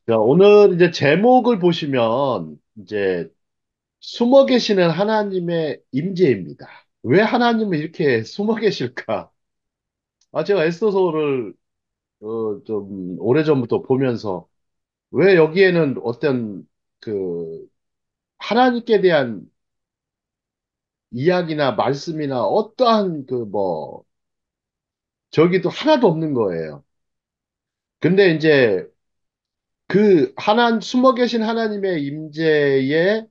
자, 오늘 이제 제목을 보시면 이제 숨어 계시는 하나님의 임재입니다. 왜 하나님은 이렇게 숨어 계실까? 제가 에스더서를 좀 오래전부터 보면서 왜 여기에는 어떤 그 하나님께 대한 이야기나 말씀이나 어떠한 그 뭐 저기도 하나도 없는 거예요. 근데 이제 그 숨어 계신 하나님의 임재에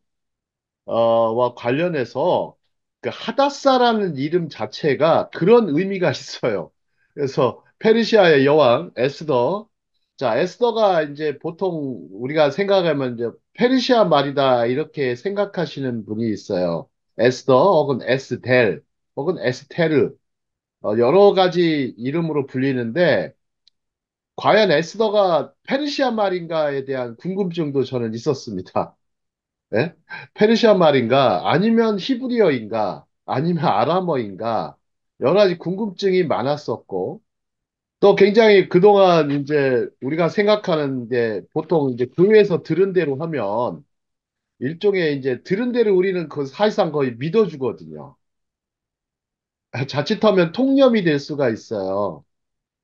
와 관련해서 그 하다사라는 이름 자체가 그런 의미가 있어요. 그래서 페르시아의 여왕 에스더. 자, 에스더가 이제 보통 우리가 생각하면 이제 페르시아 말이다 이렇게 생각하시는 분이 있어요. 에스더 혹은 에스델 혹은 에스테르 여러 가지 이름으로 불리는데 과연 에스더가 페르시아 말인가에 대한 궁금증도 저는 있었습니다. 예? 페르시아 말인가? 아니면 히브리어인가? 아니면 아람어인가? 여러 가지 궁금증이 많았었고, 또 굉장히 그동안 이제 우리가 생각하는 게 보통 이제 교회에서 들은 대로 하면 일종의 이제 들은 대로 우리는 그 사실상 거의 믿어주거든요. 자칫하면 통념이 될 수가 있어요.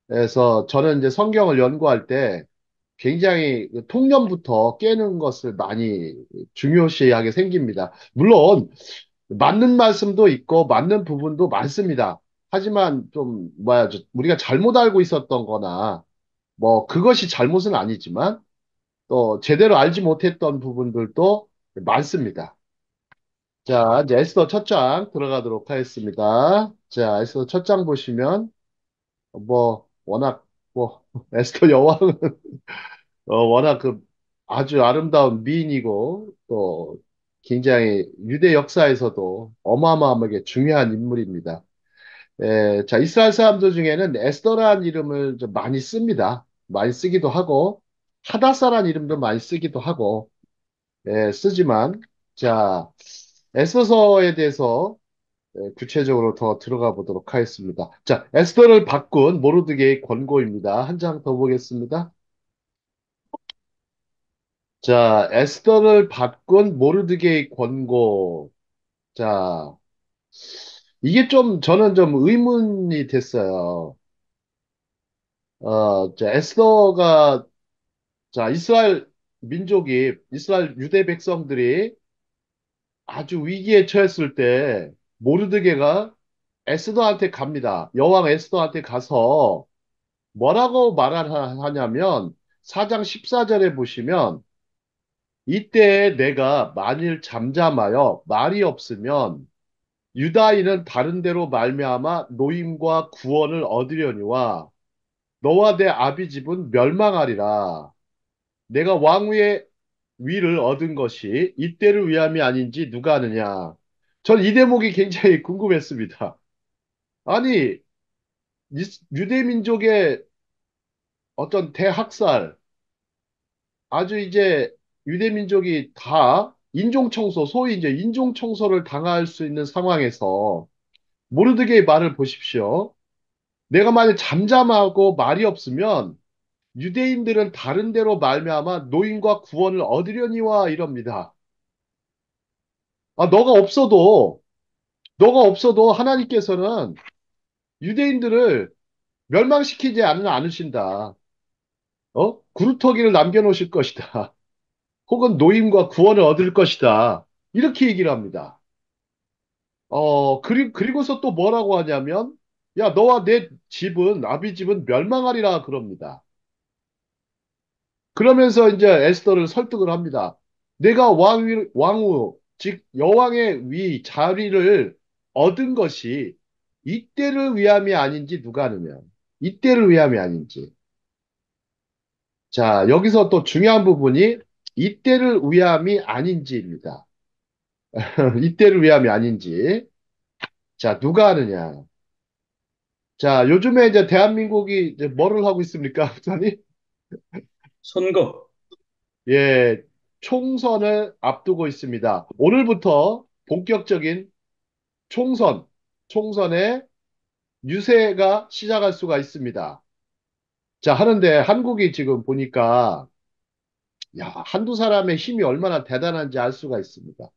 그래서 저는 이제 성경을 연구할 때 굉장히 그 통념부터 깨는 것을 많이 중요시하게 생깁니다. 물론 맞는 말씀도 있고 맞는 부분도 많습니다. 하지만 좀 뭐야 우리가 잘못 알고 있었던 거나 뭐 그것이 잘못은 아니지만 또 제대로 알지 못했던 부분들도 많습니다. 자, 이제 에스더 첫 장 들어가도록 하겠습니다. 자, 에스더 첫 장 보시면 뭐 워낙 뭐 에스더 여왕은 워낙 그 아주 아름다운 미인이고 또 굉장히 유대 역사에서도 어마어마하게 중요한 인물입니다. 자, 이스라엘 사람들 중에는 에스더라는 이름을 좀 많이 씁니다. 많이 쓰기도 하고 하다사라는 이름도 많이 쓰기도 하고 쓰지만 자, 에스더서에 대해서 구체적으로 더 들어가 보도록 하겠습니다. 자, 에스더를 바꾼 모르드게의 권고입니다. 한 장 더 보겠습니다. 자, 에스더를 바꾼 모르드게의 권고. 자, 이게 좀 저는 좀 의문이 됐어요. 자, 에스더가 자, 이스라엘 유대 백성들이 아주 위기에 처했을 때 모르드게가 에스더한테 갑니다. 여왕 에스더한테 가서 뭐라고 말하냐면 4장 14절에 보시면 이때 내가 만일 잠잠하여 말이 없으면 유다인은 다른 데로 말미암아 노임과 구원을 얻으려니와 너와 내 아비 집은 멸망하리라. 내가 왕위의 위를 얻은 것이 이때를 위함이 아닌지 누가 아느냐. 전 이 대목이 굉장히 궁금했습니다. 아니, 유대 민족의 어떤 대학살, 아주 이제 유대 민족이 다 인종청소, 소위 이제 인종청소를 당할 수 있는 상황에서 모르드게의 말을 보십시오. 내가 만약 잠잠하고 말이 없으면 유대인들은 다른 데로 말미암아 노임과 구원을 얻으려니와 이럽니다. 너가 없어도 하나님께서는 유대인들을 멸망시키지 않으신다. 구루터기를 남겨놓으실 것이다. 혹은 노임과 구원을 얻을 것이다. 이렇게 얘기를 합니다. 그리고서 또 뭐라고 하냐면, 야, 너와 내 집은, 아비 집은 멸망하리라 그럽니다. 그러면서 이제 에스더를 설득을 합니다. 내가 왕후, 즉 여왕의 위 자리를 얻은 것이 이때를 위함이 아닌지 누가 아느냐. 이때를 위함이 아닌지. 자, 여기서 또 중요한 부분이 이때를 위함이 아닌지입니다. 이때를 위함이 아닌지. 자, 누가 아느냐. 자, 요즘에 이제 대한민국이 이제 뭐를 하고 있습니까, 부장님? 선거. 예, 총선을 앞두고 있습니다. 오늘부터 본격적인 총선, 총선의 유세가 시작할 수가 있습니다. 자, 하는데 한국이 지금 보니까 야, 한두 사람의 힘이 얼마나 대단한지 알 수가 있습니다.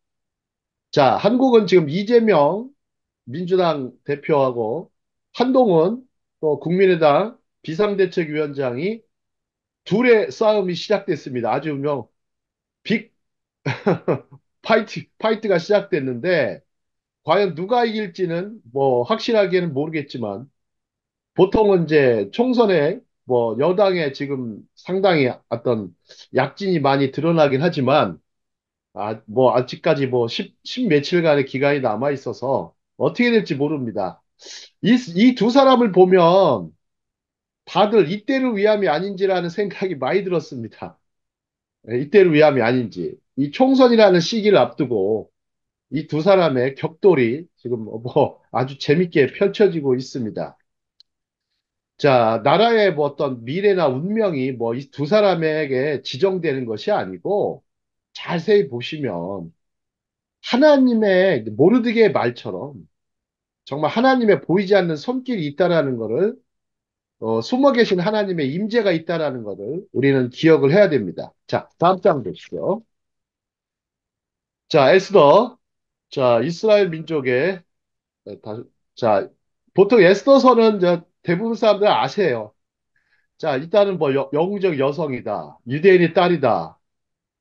자, 한국은 지금 이재명 민주당 대표하고 한동훈 또 국민의당 비상대책위원장이 둘의 싸움이 시작됐습니다. 아주 빅 파이트가 시작됐는데 과연 누가 이길지는 뭐 확실하게는 모르겠지만 보통은 이제 총선에 뭐 여당에 지금 상당히 어떤 약진이 많이 드러나긴 하지만 뭐 아직까지 뭐 십 며칠간의 기간이 남아 있어서 어떻게 될지 모릅니다. 이 두 사람을 보면 다들 이때를 위함이 아닌지라는 생각이 많이 들었습니다. 예, 이때를 위함이 아닌지. 이 총선이라는 시기를 앞두고 이 두 사람의 격돌이 지금 뭐 아주 재밌게 펼쳐지고 있습니다. 자, 나라의 뭐 어떤 미래나 운명이 뭐 이 두 사람에게 지정되는 것이 아니고 자세히 보시면 하나님의 모르드게의 말처럼 정말 하나님의 보이지 않는 손길이 있다라는 것을 숨어 계신 하나님의 임재가 있다라는 것을 우리는 기억을 해야 됩니다. 자, 다음 장 보시죠. 자, 에스더. 자, 이스라엘 민족의 다- 자, 보통 에스더서는 대부분 사람들 아세요. 자, 일단은 뭐 영적 여성이다. 유대인의 딸이다.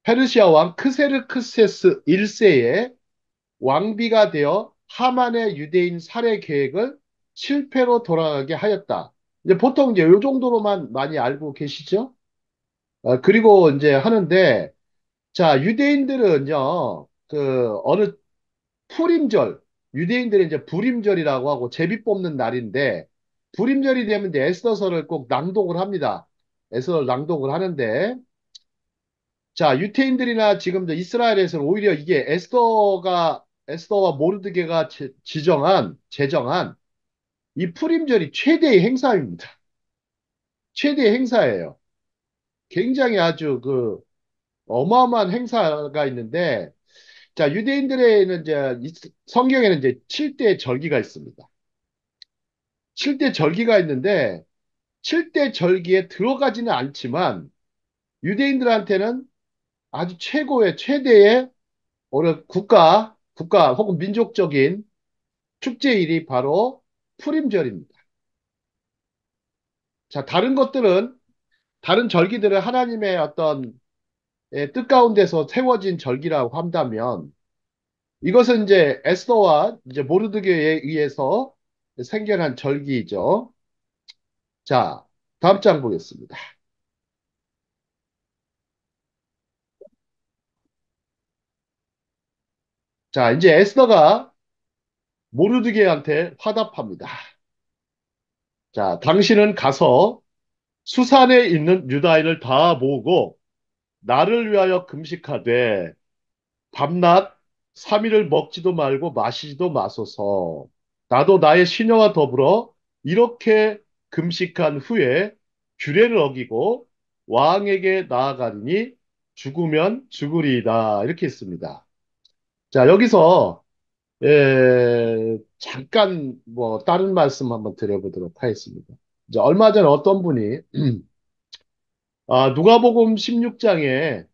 페르시아 왕 크세르크세스 1세의 왕비가 되어 하만의 유대인 살해 계획을 실패로 돌아가게 하였다. 이제 보통 이제 요 정도로만 많이 알고 계시죠? 그리고 이제 하는데, 자, 유대인들은요, 어느 푸림절, 유대인들은 이제 불임절이라고 하고 제비 뽑는 날인데, 불임절이 되면 이제 에스더서를 꼭 낭독을 합니다. 에스더를 낭독을 하는데, 자, 유태인들이나 지금 이스라엘에서는 오히려 이게 에스더와 모르드게가 제정한 이 푸림절이 최대의 행사입니다. 최대의 행사예요. 굉장히 아주 어마어마한 행사가 있는데, 자, 유대인들에는 이제 성경에는 이제 7대 절기가 있습니다. 7대 절기가 있는데, 7대 절기에 들어가지는 않지만, 유대인들한테는 아주 최대의 국가 혹은 민족적인 축제일이 바로 푸림절입니다. 자, 다른 절기들은 하나님의 어떤 뜻 가운데서 세워진 절기라고 한다면 이것은 이제 에스더와 이제 모르드게에 의해서 생겨난 절기이죠. 자, 다음 장 보겠습니다. 자, 이제 에스더가 모르드게한테 화답합니다. 자, 당신은 가서 수산에 있는 유다인을 다 모으고 나를 위하여 금식하되 밤낮 3일을 먹지도 말고 마시지도 마소서. 나도 나의 시녀와 더불어 이렇게 금식한 후에 규례를 어기고 왕에게 나아가리니 죽으면 죽으리이다. 이렇게 했습니다. 자, 여기서 잠깐 뭐 다른 말씀 한번 드려보도록 하겠습니다. 이제 얼마 전에 어떤 분이 누가복음 16장에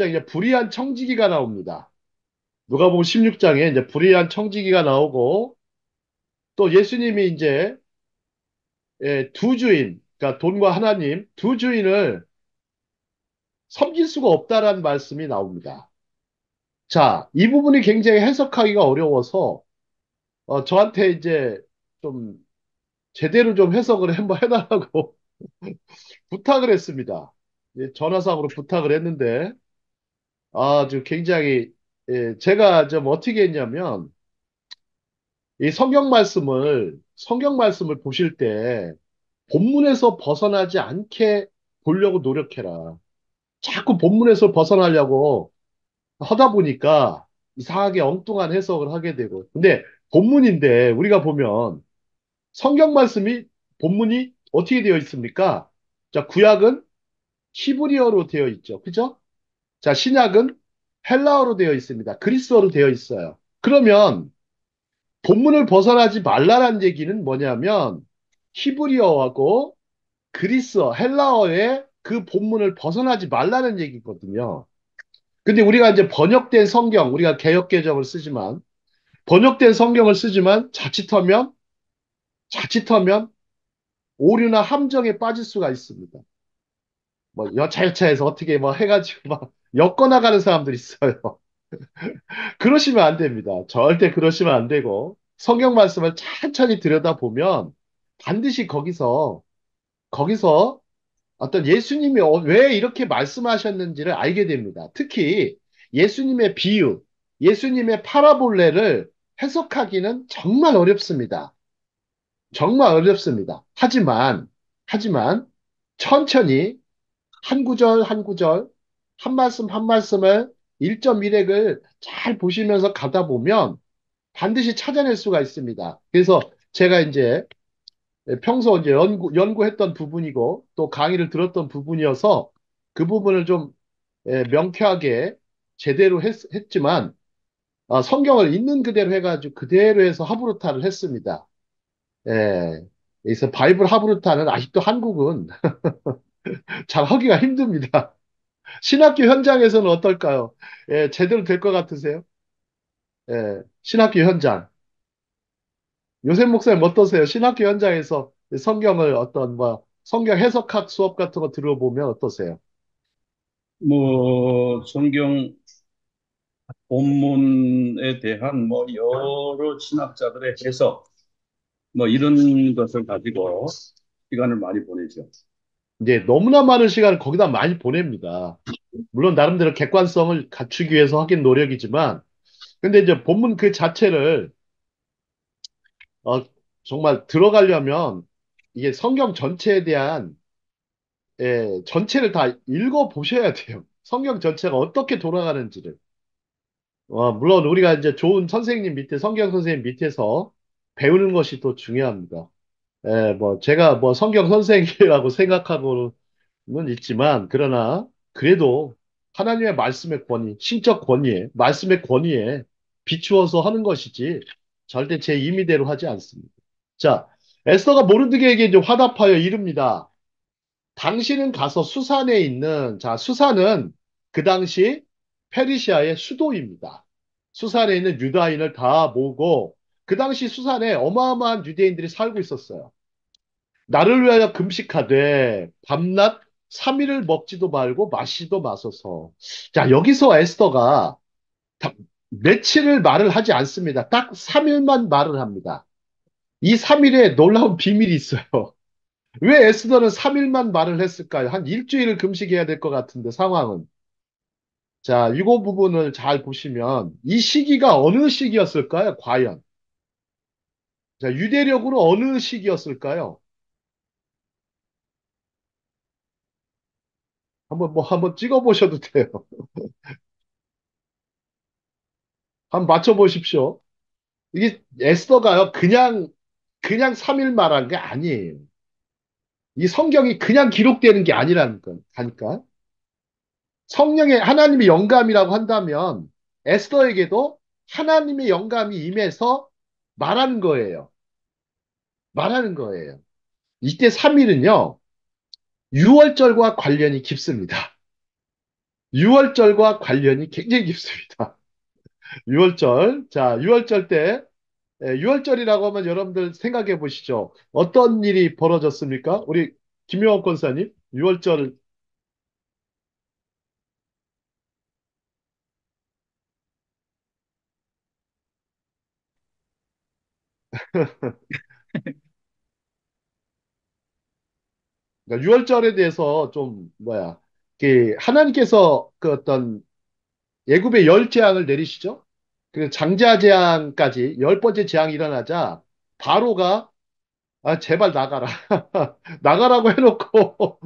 이제 불의한 청지기가 나옵니다. 누가복음 16장에 이제 불의한 청지기가 나오고 또 예수님이 이제 두 주인, 그러니까 돈과 하나님 두 주인을 섬길 수가 없다라는 말씀이 나옵니다. 자, 이 부분이 굉장히 해석하기가 어려워서 저한테 이제 좀 제대로 좀 해석을 한번 해달라고 부탁을 했습니다. 전화상으로 부탁을 했는데 아주 굉장히 제가 좀 어떻게 했냐면 이 성경 말씀을 보실 때 본문에서 벗어나지 않게 보려고 노력해라. 자꾸 본문에서 벗어나려고 하다 보니까 이상하게 엉뚱한 해석을 하게 되고. 근데 본문인데 우리가 보면 성경 말씀이 본문이 어떻게 되어 있습니까? 자, 구약은 히브리어로 되어 있죠. 그죠? 자, 신약은 헬라어로 되어 있습니다. 그리스어로 되어 있어요. 그러면 본문을 벗어나지 말라는 얘기는 뭐냐면 히브리어하고 그리스어, 헬라어의 그 본문을 벗어나지 말라는 얘기거든요. 근데 우리가 이제 번역된 성경, 우리가 개역개정을 쓰지만, 번역된 성경을 쓰지만, 자칫하면 오류나 함정에 빠질 수가 있습니다. 뭐, 여차여차해서 어떻게 뭐 해가지고 막 엮어나가는 사람들이 있어요. 그러시면 안 됩니다. 절대 그러시면 안 되고, 성경 말씀을 천천히 들여다보면, 반드시 거기서 어떤 예수님이 왜 이렇게 말씀하셨는지를 알게 됩니다. 특히 예수님의 비유, 예수님의 파라볼레를 해석하기는 정말 어렵습니다. 정말 어렵습니다. 하지만 천천히 한 구절 한 구절, 한 말씀 한 말씀을 1.1핵을 잘 보시면서 가다 보면 반드시 찾아낼 수가 있습니다. 그래서 제가 이제 평소 이제 연구했던 부분이고 또 강의를 들었던 부분이어서 그 부분을 좀 명쾌하게 제대로 했지만 성경을 있는 그대로 해가지고 그대로 해서 하브루타를 했습니다. 예. 그래서 바이블 하브루타는 아직도 한국은 잘 하기가 힘듭니다. 신학교 현장에서는 어떨까요? 예, 제대로 될 것 같으세요? 예, 신학교 현장. 요셉 목사님 어떠세요? 신학교 현장에서 성경을 어떤 뭐 성경 해석학 수업 같은 거 들어보면 어떠세요? 뭐, 성경 본문에 대한 뭐, 여러 신학자들의 해석, 뭐, 이런 것을 가지고 시간을 많이 보내죠. 이제 너무나 많은 시간을 거기다 많이 보냅니다. 물론 나름대로 객관성을 갖추기 위해서 하긴 노력이지만, 근데 이제 본문 그 자체를 어, 정말 들어가려면 이게 성경 전체에 대한 전체를 다 읽어 보셔야 돼요. 성경 전체가 어떻게 돌아가는지를. 물론 우리가 이제 좋은 선생님 밑에, 성경 선생님 밑에서 배우는 것이 더 중요합니다. 뭐 제가 뭐 성경 선생이라고 생각하고는 있지만, 그러나 그래도 하나님의 말씀의 권위, 신적 권위에, 말씀의 권위에 비추어서 하는 것이지 절대 제 임의대로 하지 않습니다. 자, 에스더가 모르드게에게 이제 화답하여 이릅니다. 당신은 가서 수산에 있는, 자, 수산은 그 당시 페르시아의 수도입니다. 수산에 있는 유다인을 다 모으고, 그 당시 수산에 어마어마한 유대인들이 살고 있었어요. 나를 위하여 금식하되 밤낮 3일을 먹지도 말고 마시도 마소서. 자, 여기서 에스더가 다- 며칠을 말을 하지 않습니다. 딱 3일만 말을 합니다. 이 3일에 놀라운 비밀이 있어요. 왜 에스더는 3일만 말을 했을까요? 한 일주일을 금식해야 될 것 같은데 상황은. 자, 이거 부분을 잘 보시면 이 시기가 어느 시기였을까요? 과연. 자, 유대력으로 어느 시기였을까요? 한번 찍어 보셔도 돼요. 한번 맞춰 보십시오. 이게 에스더가요, 그냥 3일 말한 게 아니에요. 이 성경이 그냥 기록되는 게 아니라는 거니까. 성령의 하나님의 영감이라고 한다면 에스더에게도 하나님의 영감이 임해서 말하는 거예요. 말하는 거예요. 이때 3일은요, 유월절과 관련이 깊습니다. 유월절과 관련이 굉장히 깊습니다. 유월절. 자, 유월절 때, 6월절이라고 하면 여러분들 생각해 보시죠. 어떤 일이 벌어졌습니까? 우리 김용옥 권사님, 6월절, 그러니까 6월절에 대해서 좀, 하나님께서 그 어떤 예굽의 열 재앙을 내리시죠? 그 장자 재앙까지 10번째 재앙이 일어나자, 바로가, 제발 나가라. 나가라고 해놓고,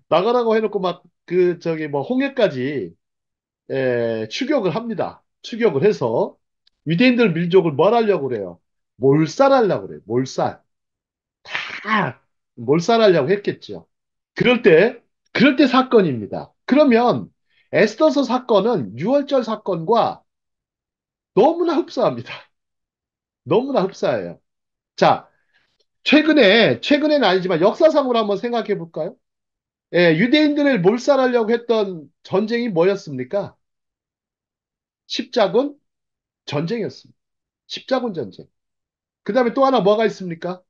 나가라고 해놓고 막 뭐 홍해까지 추격을 합니다. 추격을 해서 유대인들 민족을 뭘 하려고 그래요? 몰살하려고 그래요. 다 몰살하려고 했겠죠. 그럴 때, 그럴 때 사건입니다. 그러면 에스더서 사건은 6월절 사건과 너무나 흡사합니다. 너무나 흡사해요. 자, 최근에는 아니지만 역사상으로 한번 생각해 볼까요? 예, 유대인들을 몰살하려고 했던 전쟁이 뭐였습니까? 십자군 전쟁이었습니다. 십자군 전쟁. 그 다음에 또 하나 뭐가 있습니까?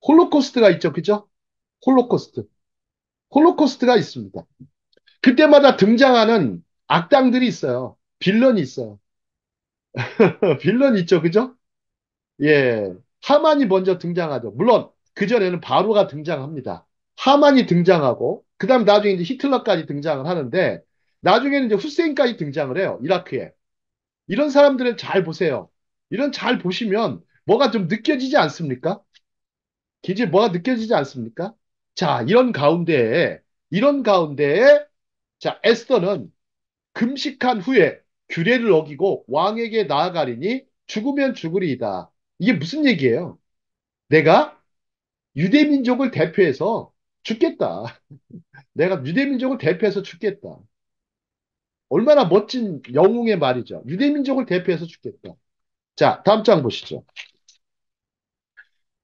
홀로코스트가 있죠. 그죠? 홀로코스트. 홀로코스트가 있습니다. 그때마다 등장하는 악당들이 있어요. 빌런이 있어요. 빌런이 있죠. 그죠? 예. 하만이 먼저 등장하죠. 물론, 그전에는 바로가 등장합니다. 하만이 등장하고, 그 다음 나중에 이제 히틀러까지 등장을 하는데, 나중에는 이제 후세인까지 등장을 해요. 이라크에. 이런 사람들은 잘 보세요. 이런 잘 보시면 뭐가 좀 느껴지지 않습니까? 기지 뭐가 느껴지지 않습니까? 자, 이런 가운데에, 자, 에스더는 금식한 후에 규례를 어기고 왕에게 나아가리니 죽으면 죽으리이다. 이게 무슨 얘기예요? 내가 유대민족을 대표해서 죽겠다. 내가 유대민족을 대표해서 죽겠다. 얼마나 멋진 영웅의 말이죠. 유대민족을 대표해서 죽겠다. 자, 다음 장 보시죠.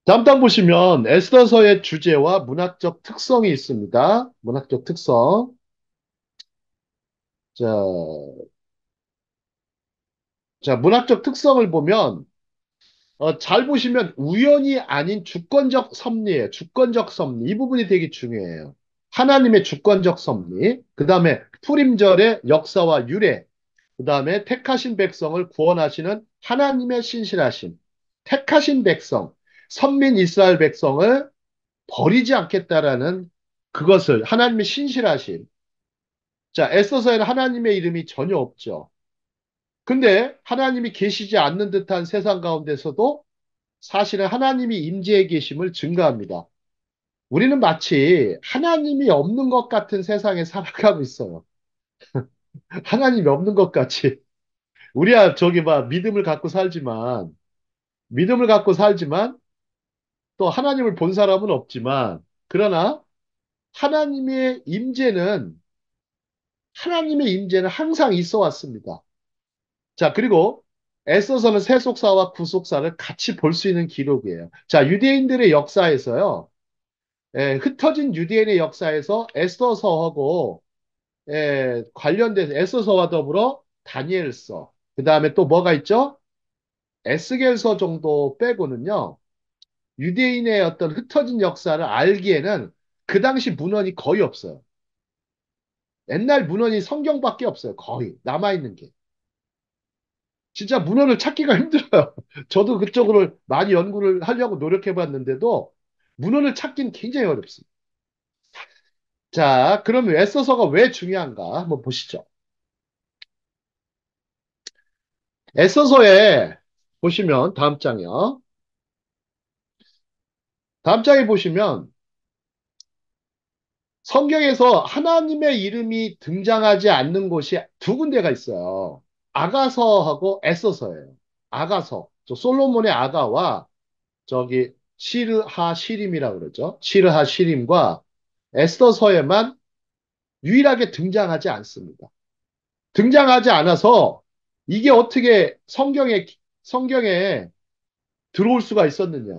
다음 장 보시면 에스더서의 주제와 문학적 특성이 있습니다. 문학적 특성. 자, 문학적 특성을 보면 잘 보시면 우연이 아닌 주권적 섭리예요. 주권적 섭리. 이 부분이 되게 중요해요. 하나님의 주권적 섭리. 그 다음에 푸림절의 역사와 유래. 그 다음에 택하신 백성을 구원하시는 하나님의 신실하심. 택하신 백성, 선민 이스라엘 백성을 버리지 않겠다라는 그것을 하나님의 신실하심. 자, 에스더서에는 하나님의 이름이 전혀 없죠. 근데 하나님이 계시지 않는 듯한 세상 가운데서도 사실은 하나님이 임재해 계심을 증거합니다. 우리는 마치 하나님이 없는 것 같은 세상에 살아가고 있어요. 하나님이 없는 것 같이. 우리야 저기 막 믿음을 갖고 살지만 또 하나님을 본 사람은 없지만 그러나 하나님의 임재는 하나님의 임재는 항상 있어 왔습니다. 자, 그리고 애써서는 세속사와 구속사를 같이 볼 수 있는 기록이에요. 자, 유대인들의 역사에서요. 흩어진 유대인의 역사에서 에스더서하고 관련돼서 에스더서와 더불어 다니엘서, 그 다음에 또 뭐가 있죠? 에스겔서 정도 빼고는요, 유대인의 어떤 흩어진 역사를 알기에는 그 당시 문헌이 거의 없어요. 옛날 문헌이 성경밖에 없어요. 거의 남아있는 게. 진짜 문헌을 찾기가 힘들어요. 저도 그쪽으로 많이 연구를 하려고 노력해 봤는데도 문헌을 찾기는 굉장히 어렵습니다. 자, 그러면 에스더서가 왜 중요한가 한번 보시죠. 에스더서에 보시면 다음 장이요. 다음 장에 보시면 성경에서 하나님의 이름이 등장하지 않는 곳이 두 군데가 있어요. 아가서하고 에스더서예요. 아가서. 저 솔로몬의 아가와 저기 시르하 시림이라고 그러죠. 시르하 시림과 에스더서에만 유일하게 등장하지 않습니다. 등장하지 않아서 이게 어떻게 성경에 들어올 수가 있었느냐.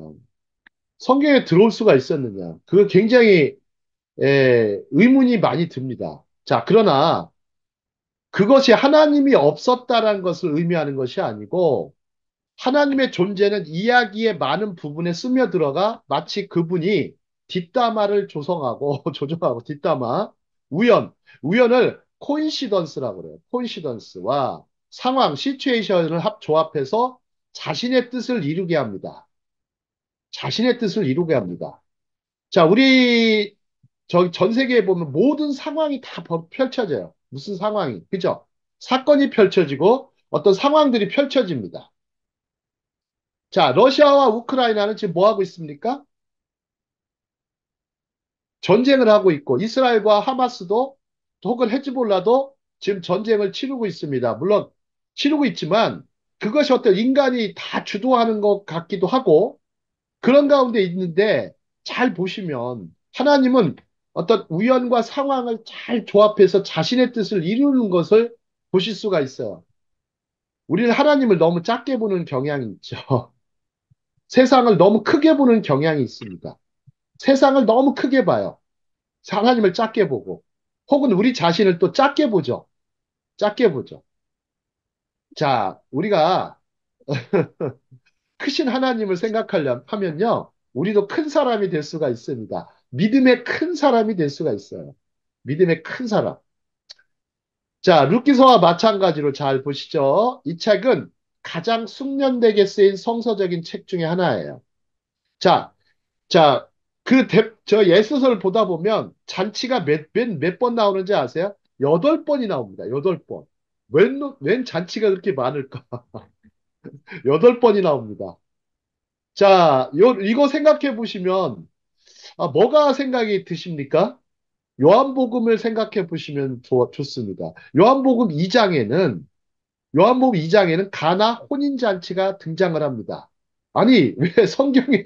성경에 들어올 수가 있었느냐. 그거 굉장히 의문이 많이 듭니다. 자, 그러나 그것이 하나님이 없었다라는 것을 의미하는 것이 아니고 하나님의 존재는 이야기의 많은 부분에 스며들어가 마치 그분이 뒷담화를 조성하고 조정하고 뒷담화 우연을 코인시던스라고 그래요. 코인시던스와 상황 시츄에이션을 조합해서 자신의 뜻을 이루게 합니다. 자신의 뜻을 이루게 합니다. 자, 우리 전 세계에 보면 모든 상황이 다 펼쳐져요. 무슨 상황이, 그죠? 사건이 펼쳐지고 어떤 상황들이 펼쳐집니다. 자, 러시아와 우크라이나는 지금 뭐 하고 있습니까? 전쟁을 하고 있고, 이스라엘과 하마스도 혹은 헤즈볼라도 지금 전쟁을 치르고 있습니다. 물론 치르고 있지만 그것이 어떤 인간이 다 주도하는 것 같기도 하고 그런 가운데 있는데 잘 보시면 하나님은 어떤 우연과 상황을 잘 조합해서 자신의 뜻을 이루는 것을 보실 수가 있어요. 우리는 하나님을 너무 작게 보는 경향이 있죠. 세상을 너무 크게 보는 경향이 있습니다. 세상을 너무 크게 봐요. 하나님을 작게 보고. 혹은 우리 자신을 또 작게 보죠. 작게 보죠. 자, 우리가 크신 하나님을 생각하면요. 우리도 큰 사람이 될 수가 있습니다. 믿음의 큰 사람이 될 수가 있어요. 믿음의 큰 사람. 자, 루키서와 마찬가지로 잘 보시죠. 이 책은 가장 숙련되게 쓰인 성서적인 책 중에 하나예요. 자, 자, 저 예수서를 보다 보면 잔치가 몇 번 나오는지 아세요? 8번이 나옵니다. 8번. 웬 잔치가 그렇게 많을까? 8번이 나옵니다. 자, 이거 생각해 보시면, 뭐가 생각이 드십니까? 요한복음을 생각해 보시면 좋습니다. 요한복음 2장에는 가나 혼인잔치가 등장을 합니다. 아니, 왜 성경에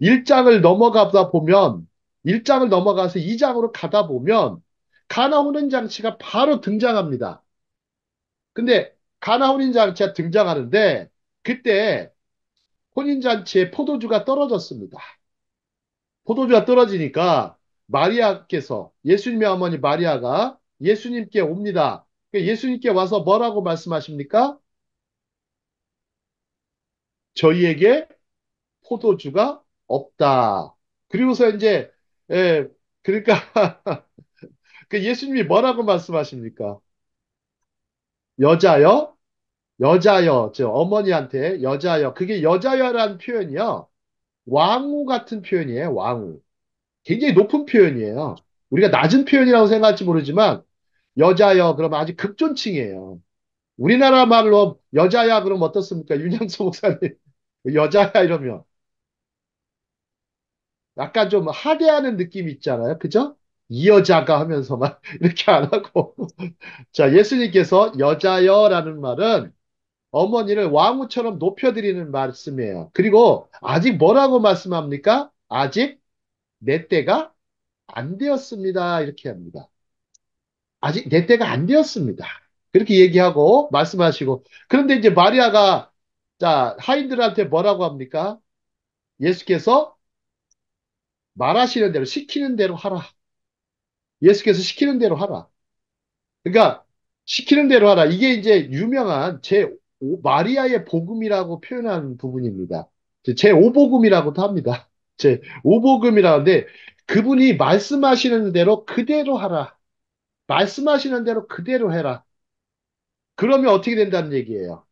1장을 넘어가다 보면, 1장을 넘어가서 2장으로 가다 보면, 가나 혼인잔치가 바로 등장합니다. 근데 가나 혼인잔치가 등장하는데, 그때 혼인잔치에 포도주가 떨어졌습니다. 포도주가 떨어지니까 예수님의 어머니 마리아가 예수님께 옵니다. 예수님께 와서 뭐라고 말씀하십니까? 저희에게 포도주가 없다. 그리고서 이제, 예, 그러니까, 그 예수님이 뭐라고 말씀하십니까? 여자여, 여자여, 저 어머니한테 여자여. 그게 여자여라는 표현이요. 왕후 같은 표현이에요, 왕후. 굉장히 높은 표현이에요. 우리가 낮은 표현이라고 생각할지 모르지만, 여자여, 그러면 아주 극존칭이에요. 우리나라 말로 여자야, 그럼 어떻습니까? 윤양수 목사님. 여자야, 이러면. 약간 좀 하대하는 느낌이 있잖아요. 그죠? 이 여자가 하면서 막 이렇게 안 하고. 자, 예수님께서 여자여라는 말은 어머니를 왕후처럼 높여드리는 말씀이에요. 그리고 아직 뭐라고 말씀합니까? 아직 내 때가 안 되었습니다. 이렇게 합니다. 아직 내 때가 안 되었습니다. 그렇게 얘기하고 말씀하시고. 그런데 이제 마리아가 자, 하인들한테 뭐라고 합니까? 예수께서 말하시는 대로 시키는 대로 하라. 예수께서 시키는 대로 하라. 그러니까 시키는 대로 하라. 이게 이제 유명한 마리아의 복음이라고 표현한 부분입니다. 제5복음이라고도 합니다. 제5복음이라는데 그분이 말씀하시는 대로 그대로 하라. 말씀하시는 대로 그대로 해라. 그러면 어떻게 된다는 얘기예요?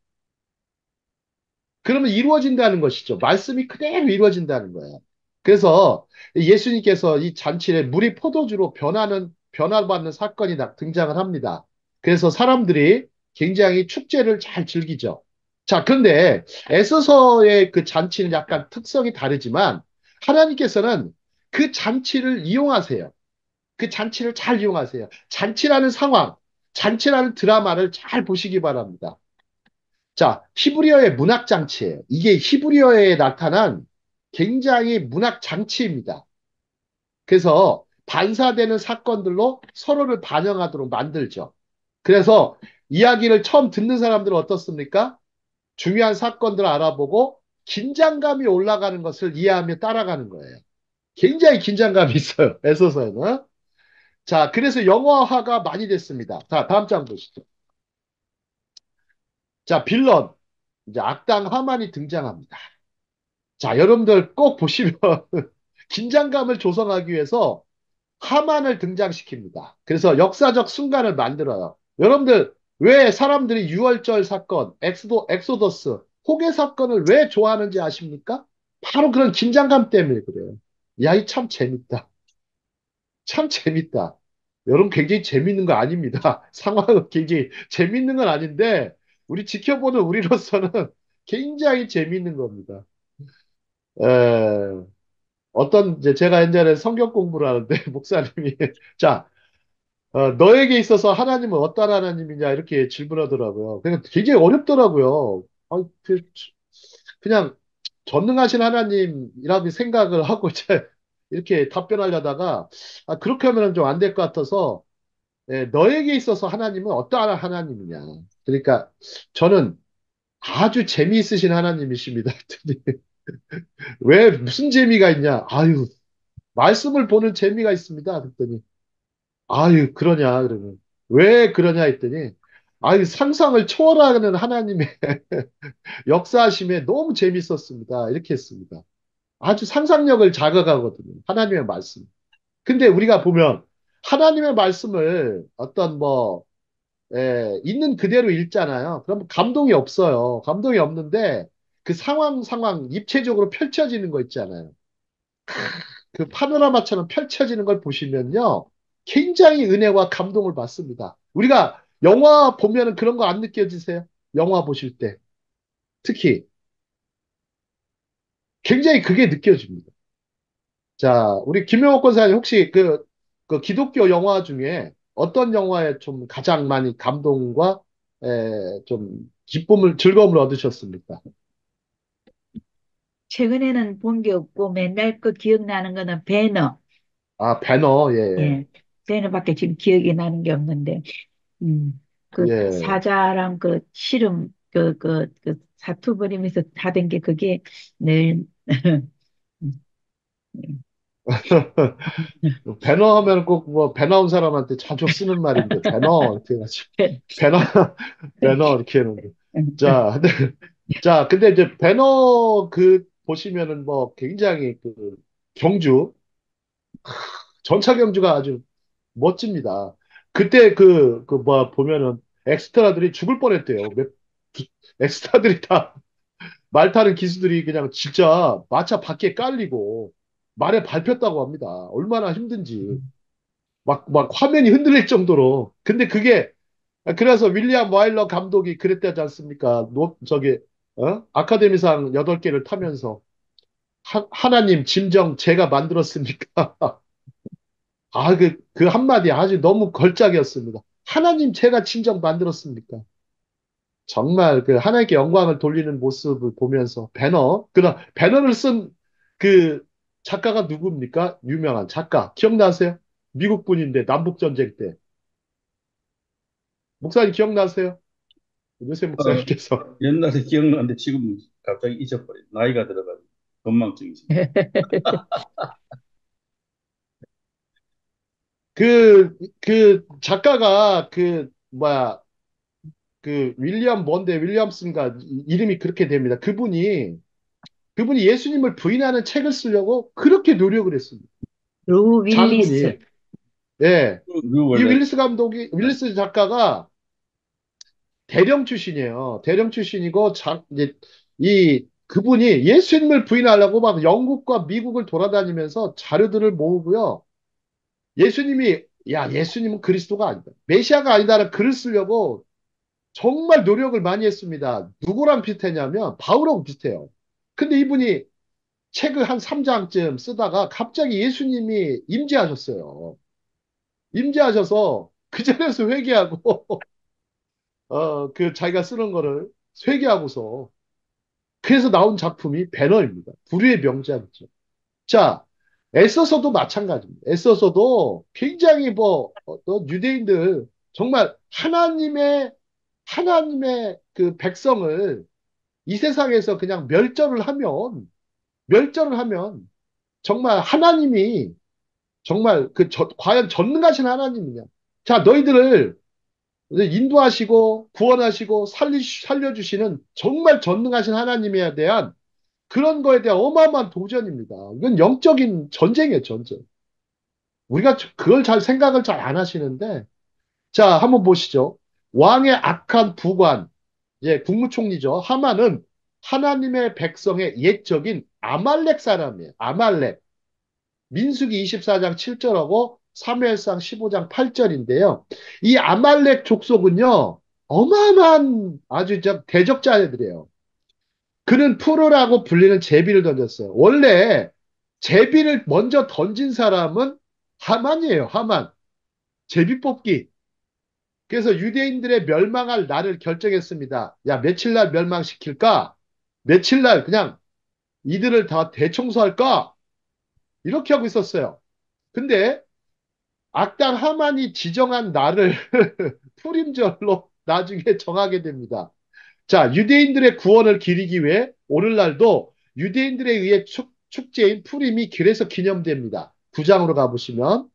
그러면 이루어진다는 것이죠. 말씀이 그대로 이루어진다는 거예요. 그래서 예수님께서 이 잔치에 물이 포도주로 변화받는 사건이 등장을 합니다. 그래서 사람들이 굉장히 축제를 잘 즐기죠. 자, 그런데 에스더의 그 잔치는 약간 특성이 다르지만 하나님께서는 그 잔치를 이용하세요. 그 잔치를 잘 이용하세요. 잔치라는 상황, 잔치라는 드라마를 잘 보시기 바랍니다. 자, 히브리어의 문학 장치예요. 이게 히브리어에 나타난 굉장히 문학 장치입니다. 그래서 반사되는 사건들로 서로를 반영하도록 만들죠. 그래서 이야기를 처음 듣는 사람들은 어떻습니까? 중요한 사건들을 알아보고 긴장감이 올라가는 것을 이해하며 따라가는 거예요. 굉장히 긴장감이 있어요. 에서서는. 자, 그래서 영화화가 많이 됐습니다. 자, 다음 장 보시죠. 자, 빌런. 이제 악당 하만이 등장합니다. 자, 여러분들 꼭 보시면 긴장감을 조성하기 위해서 하만을 등장시킵니다. 그래서 역사적 순간을 만들어요. 여러분들 왜 사람들이 6월절 사건, 엑소더스, 호계 사건을 왜 좋아하는지 아십니까? 바로 그런 긴장감 때문에 그래요. 야, 이 참 재밌다. 참 재밌다. 여러분 굉장히 재밌는 거 아닙니다. 상황은 굉장히 재밌는 건 아닌데 우리 지켜보는 우리로서는 굉장히 재밌는 겁니다. 에, 이제 제가 옛날에 성경 공부를 하는데 목사님이 자, 너에게 있어서 하나님은 어떤 하나님이냐 이렇게 질문하더라고요. 그냥 굉장히 어렵더라고요. 그냥 전능하신 하나님이라고 생각을 하고 이제 이렇게 답변하려다가 그렇게 하면 좀 안 될 것 같아서 너에게 있어서 하나님은 어떠한 하나님이냐. 그러니까 저는 아주 재미있으신 하나님이십니다. 왜 무슨 재미가 있냐? 아유, 말씀을 보는 재미가 있습니다. 그랬더니, 아유, 그러냐, 그러면. 왜 그러냐 했더니, 아유, 상상을 초월하는 하나님의 역사하심에 너무 재밌었습니다. 이렇게 했습니다. 아주 상상력을 자극하거든요. 하나님의 말씀. 근데 우리가 보면, 하나님의 말씀을 어떤 뭐, 있는 그대로 읽잖아요. 그럼 감동이 없어요. 감동이 없는데, 그 상황, 입체적으로 펼쳐지는 거 있잖아요. 그 파노라마처럼 펼쳐지는 걸 보시면요. 굉장히 은혜와 감동을 받습니다. 우리가 영화 보면은 그런 거 안 느껴지세요? 영화 보실 때. 특히 굉장히 그게 느껴집니다. 자, 우리 김영옥 권사님 혹시 그 기독교 영화 중에 어떤 영화에 좀 가장 많이 감동과 좀 기쁨을, 즐거움을 얻으셨습니까? 최근에는 본 게 없고 맨날 그 기억나는 거는 배너. 아, 배너, 예, 예. 배너밖에 지금 기억이 나는 게 없는데, 그 예. 사자랑 그 씨름, 그 사투 벌이면서 하던 게 그게 늘, 배너 하면 꼭 뭐, 배 나온 사람한테 자주 쓰는 말인데, 배너, 이렇게 해가지고. 배너, 배너, 이렇게 하는데. 자, 근데, 자, 근데 이제 배너 보시면은 뭐, 굉장히 경주, 전차 경주가 아주 멋집니다. 그때 뭐, 보면은, 엑스트라들이 죽을 뻔했대요. 엑스트라들이 다 말 타는 기수들이 그냥 진짜 마차 밖에 깔리고, 말에 밟혔다고 합니다. 얼마나 힘든지. 막 화면이 흔들릴 정도로. 근데 그래서 윌리엄 와일러 감독이 그랬다지 않습니까? 아카데미상 8개를 타면서. 하나님, 진정 제가 만들었습니까? 아, 그 한마디 아주 너무 걸작이었습니다. 하나님, 제가 진정 만들었습니까? 정말 그 하나님께 영광을 돌리는 모습을 보면서 배너를 쓴 그 작가가 누굽니까? 유명한 작가. 기억나세요? 미국 분인데, 남북전쟁 때. 목사님 기억나세요? 요새 어, 목사님께서. 옛날에 기억나는데 지금 갑자기 잊어버려. 나이가 들어가지고 건망증이 생 그 작가가 윌리엄스인가 이름이 그렇게 됩니다. 그분이 예수님을 부인하는 책을 쓰려고 그렇게 노력을 했습니다. 루 윌리스. 장군이. 예. 이 원래 윌리스 작가가 대령 출신이에요. 대령 출신이고, 이제, 그분이 예수님을 부인하려고 막 영국과 미국을 돌아다니면서 자료들을 모으고요. 예수님이, 야, 예수님은 그리스도가 아니다. 메시아가 아니다라는 글을 쓰려고 정말 노력을 많이 했습니다. 누구랑 비슷했냐면, 바울하고 비슷해요. 근데 이분이 책을 한 3장쯤 쓰다가 갑자기 예수님이 임재하셨어요. 임재하셔서 그 자리에서 회개하고, 자기가 쓰는 거를 회개하고서 그래서 나온 작품이 배너입니다. 불후의 명작이죠. 자, 애써서도 마찬가지입니다. 애써서도 굉장히 유대인들 정말 하나님의 그 백성을 이 세상에서 그냥 멸절을 하면 정말 하나님이 정말 과연 전능하신 하나님이냐. 자, 너희들을 인도하시고 구원하시고 살려주시는 정말 전능하신 하나님에 대한 그런 거에 대한 어마어마한 도전입니다. 이건 영적인 전쟁이에요, 전쟁. 우리가 그걸 생각을 잘 안 하시는데, 자, 한번 보시죠. 왕의 악한 부관, 국무총리죠. 하만은 하나님의 백성의 옛적인 아말렉 사람이에요. 아말렉. 민수기 24장 7절하고 사무엘상 15장 8절인데요. 이 아말렉 족속은요, 어마어마한 아주 대적자들이에요. 그는 프로라고 불리는 제비를 던졌어요. 원래 제비를 먼저 던진 사람은 하만이에요. 하만. 제비 뽑기. 그래서 유대인들의 멸망할 날을 결정했습니다. 야, 며칠 날 멸망시킬까? 며칠 날 그냥 이들을 다 대청소할까? 이렇게 하고 있었어요. 근데 악당 하만이 지정한 날을 푸림절로 나중에 정하게 됩니다. 자, 유대인들의 구원을 기리기 위해 오늘날도 유대인들에 의해 축제인 푸림이 길에서 기념됩니다. 9장으로 가보시면,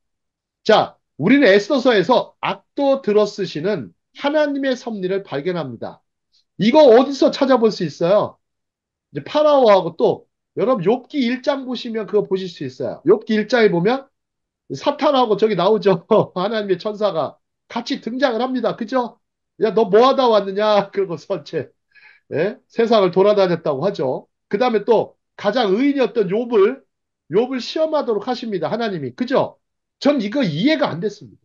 자, 우리는 에스더서에서 악도 들어쓰시는 하나님의 섭리를 발견합니다. 이거 어디서 찾아볼 수 있어요? 이제 파라오하고 또 여러분 욥기 1장 보시면 그거 보실 수 있어요. 욥기 1장에 보면 사탄하고 저기 나오죠. 하나님의 천사가 같이 등장을 합니다. 그죠? 야, 너 뭐 하다 왔느냐? 그러고서 이제 예? 세상을 돌아다녔다고 하죠. 그 다음에 또 가장 의인이었던 욥을 시험하도록 하십니다. 하나님이. 그죠? 전 이거 이해가 안 됐습니다.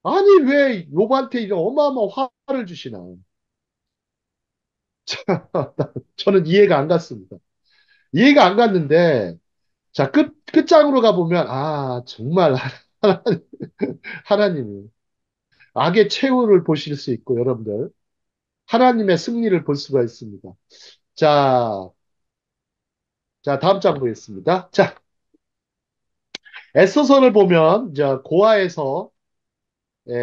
아니 왜 욥한테 이런 어마어마한 화를 주시나? 저는 이해가 안 갔습니다. 이해가 안 갔는데 자, 끝장으로 가보면, 아, 정말, 하나님이, 악의 최후를 보실 수 있고, 여러분들, 하나님의 승리를 볼 수가 있습니다. 자, 자, 다음 장 보겠습니다. 자, 에서서를 보면, 자, 고아에서, 에,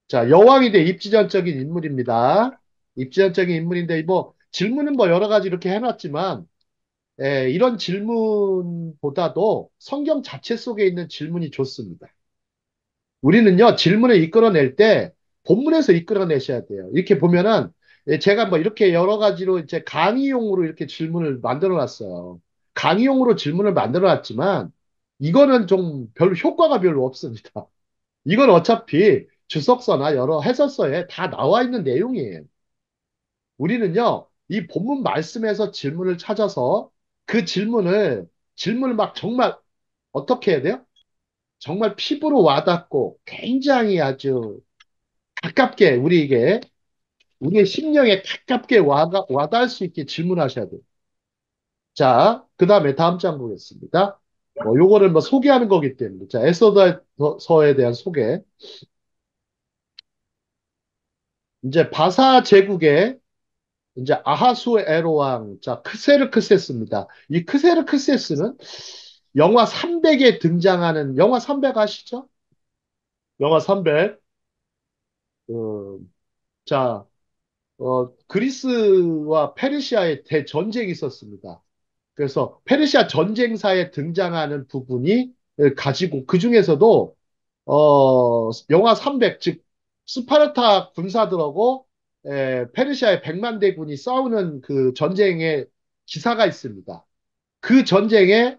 자, 여왕이 돼 입지전적인 인물입니다. 입지전적인 인물인데, 뭐, 질문은 뭐 여러 가지 이렇게 해놨지만, 이런 질문보다도 성경 자체 속에 있는 질문이 좋습니다. 우리는요, 질문을 이끌어낼 때 본문에서 이끌어내셔야 돼요. 이렇게 보면은, 제가 뭐 이렇게 여러 가지로 이제 강의용으로 이렇게 질문을 만들어 놨어요. 강의용으로 질문을 만들어 놨지만, 이거는 좀 별로 효과가 별로 없습니다. 이건 어차피 주석서나 여러 해설서에 다 나와 있는 내용이에요. 우리는요, 이 본문 말씀에서 질문을 찾아서 그 질문을 막 정말 어떻게 해야 돼요? 정말 피부로 와닿고 굉장히 아주 가깝게 우리의 심령에 가깝게 와닿을 수 있게 질문하셔야 돼요. 자, 그 다음에 다음 장 보겠습니다. 요거를 뭐 소개하는 거기 때문에. 자, 에스더서에 대한 소개. 이제 바사 제국의 이제 아하수에로 왕, 자, 크세르크세스입니다. 이 크세르크세스는 영화 300에 등장하는, 영화 300 아시죠? 영화 300. 자, 그리스와 페르시아의 대전쟁이 있었습니다. 그래서 페르시아 전쟁사에 등장하는 부분이 가지고 그 중에서도 영하 300, 즉 스파르타 군사들하고 페르시아의 100만 대군이 싸우는 그 전쟁의 기사가 있습니다. 그 전쟁에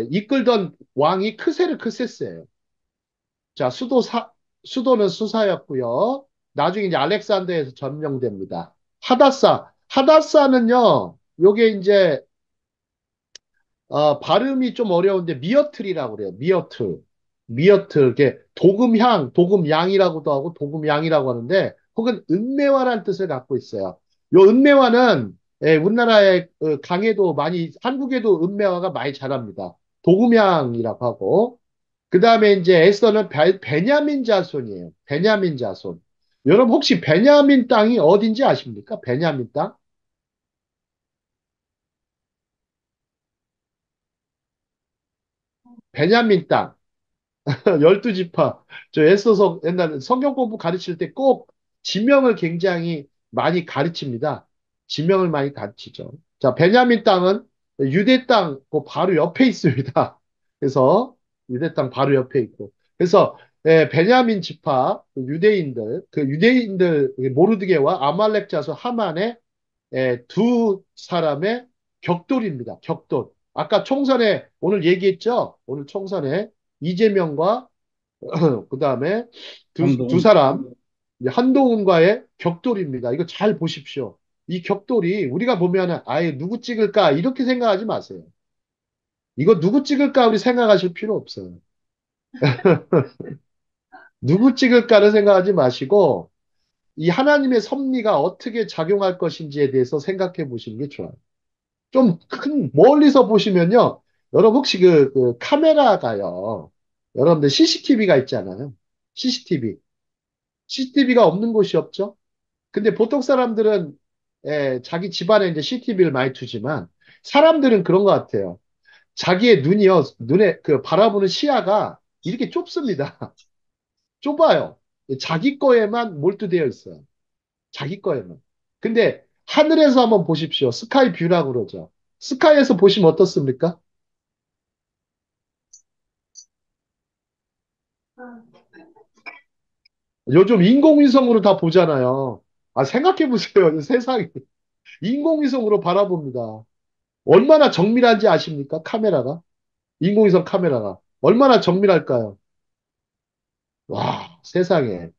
이끌던 왕이 크세르크세스예요. 자, 수도는 수사였고요. 나중에 이제 알렉산더에서 점령됩니다. 하다사는요, 요게 이제 발음이 좀 어려운데 미어틀이라고 그래요. 미어틀. 이게 도금양이라고도 하고 도금양이라고 하는데 혹은 은매화라는 뜻을 갖고 있어요. 요 은매화는 우리나라의 강에도 많이 한국에도 은매화가 많이 자랍니다. 도금양이라고 하고 그 다음에 이제 에스더는 베냐민 자손이에요. 베냐민 자손. 여러분 혹시 베냐민 땅이 어딘지 아십니까? 베냐민 땅? 베냐민 땅. 12지파. 저 애써서 옛날 성경 공부 가르칠 때 꼭 지명을 굉장히 많이 가르칩니다. 지명을 많이 가르치죠. 자, 베냐민 땅은 유대 땅 그 바로 옆에 있습니다. 그래서 유대 땅 바로 옆에 있고. 그래서 베냐민 지파 그 유대인들 모르드게와 아말렉 자손 하만의 두 사람의 격돌입니다. 격돌. 아까 총선에 오늘 얘기했죠? 오늘 총선에 이재명과 그 다음에 두 한동훈. 사람 이제 한동훈과의 격돌입니다. 이거 잘 보십시오. 이 격돌이 우리가 보면은 아예 누구 찍을까 이렇게 생각하지 마세요. 이거 누구 찍을까 우리 생각하실 필요 없어요. 누구 찍을까를 생각하지 마시고 이 하나님의 섭리가 어떻게 작용할 것인지에 대해서 생각해 보시는 게 좋아요. 좀 멀리서 보시면요. 여러분 혹시 그 카메라가요. 여러분들 CCTV가 있잖아요. CCTV. CCTV가 없는 곳이 없죠. 근데 보통 사람들은 자기 집안에 이제 CCTV를 많이 두지만 사람들은 그런 것 같아요. 자기의 눈에 그 바라보는 시야가 이렇게 좁습니다. 좁아요. 자기 거에만 몰두되어 있어요. 자기 거에만. 근데 하늘에서 한번 보십시오. 스카이 뷰라고 그러죠. 스카이에서 보시면 어떻습니까? 요즘 인공위성으로 다 보잖아요. 아, 생각해 보세요. 세상이. 인공위성으로 바라봅니다. 얼마나 정밀한지 아십니까? 카메라가. 인공위성 카메라가. 얼마나 정밀할까요? 와, 세상에.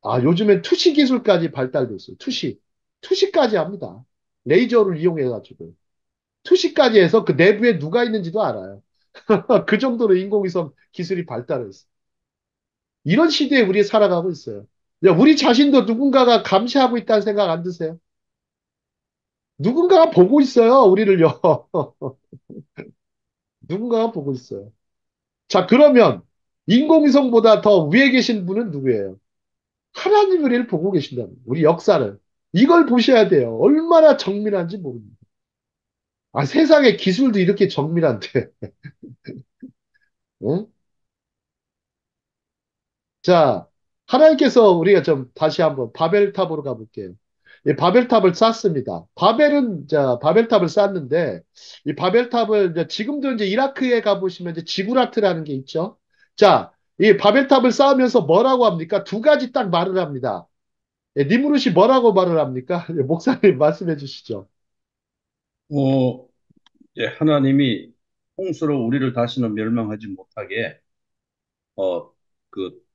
아, 요즘엔 투시 기술까지 발달됐어요. 투시. 투시까지 합니다. 레이저를 이용해가지고. 투시까지 해서 그 내부에 누가 있는지도 알아요. 그 정도로 인공위성 기술이 발달했어요. 이런 시대에 우리 살아가고 있어요. 야, 우리 자신도 누군가가 감시하고 있다는 생각 안 드세요? 누군가가 보고 있어요, 우리를요. 누군가가 보고 있어요. 자, 그러면 인공위성보다 더 위에 계신 분은 누구예요? 하나님 우리를 보고 계신다는 거예요. 우리 역사를. 이걸 보셔야 돼요. 얼마나 정밀한지 모릅니다. 아, 세상에 기술도 이렇게 정밀한데. 응? 자, 하나님께서 우리가 좀 다시 한번 바벨탑으로 가볼게요. 이 바벨탑을 쌓습니다. 바벨탑을 쌓는데, 이 바벨탑을 지금도 이제 이라크에 가보시면 이제 지구라트라는 게 있죠. 자, 이 바벨탑을 쌓으면서 뭐라고 합니까? 두 가지 딱 말을 합니다. 예, 니무롯이 뭐라고 말을 합니까? 예, 목사님 말씀해 주시죠. 어, 예, 하나님이 홍수로 우리를 다시는 멸망하지 못하게 어, 그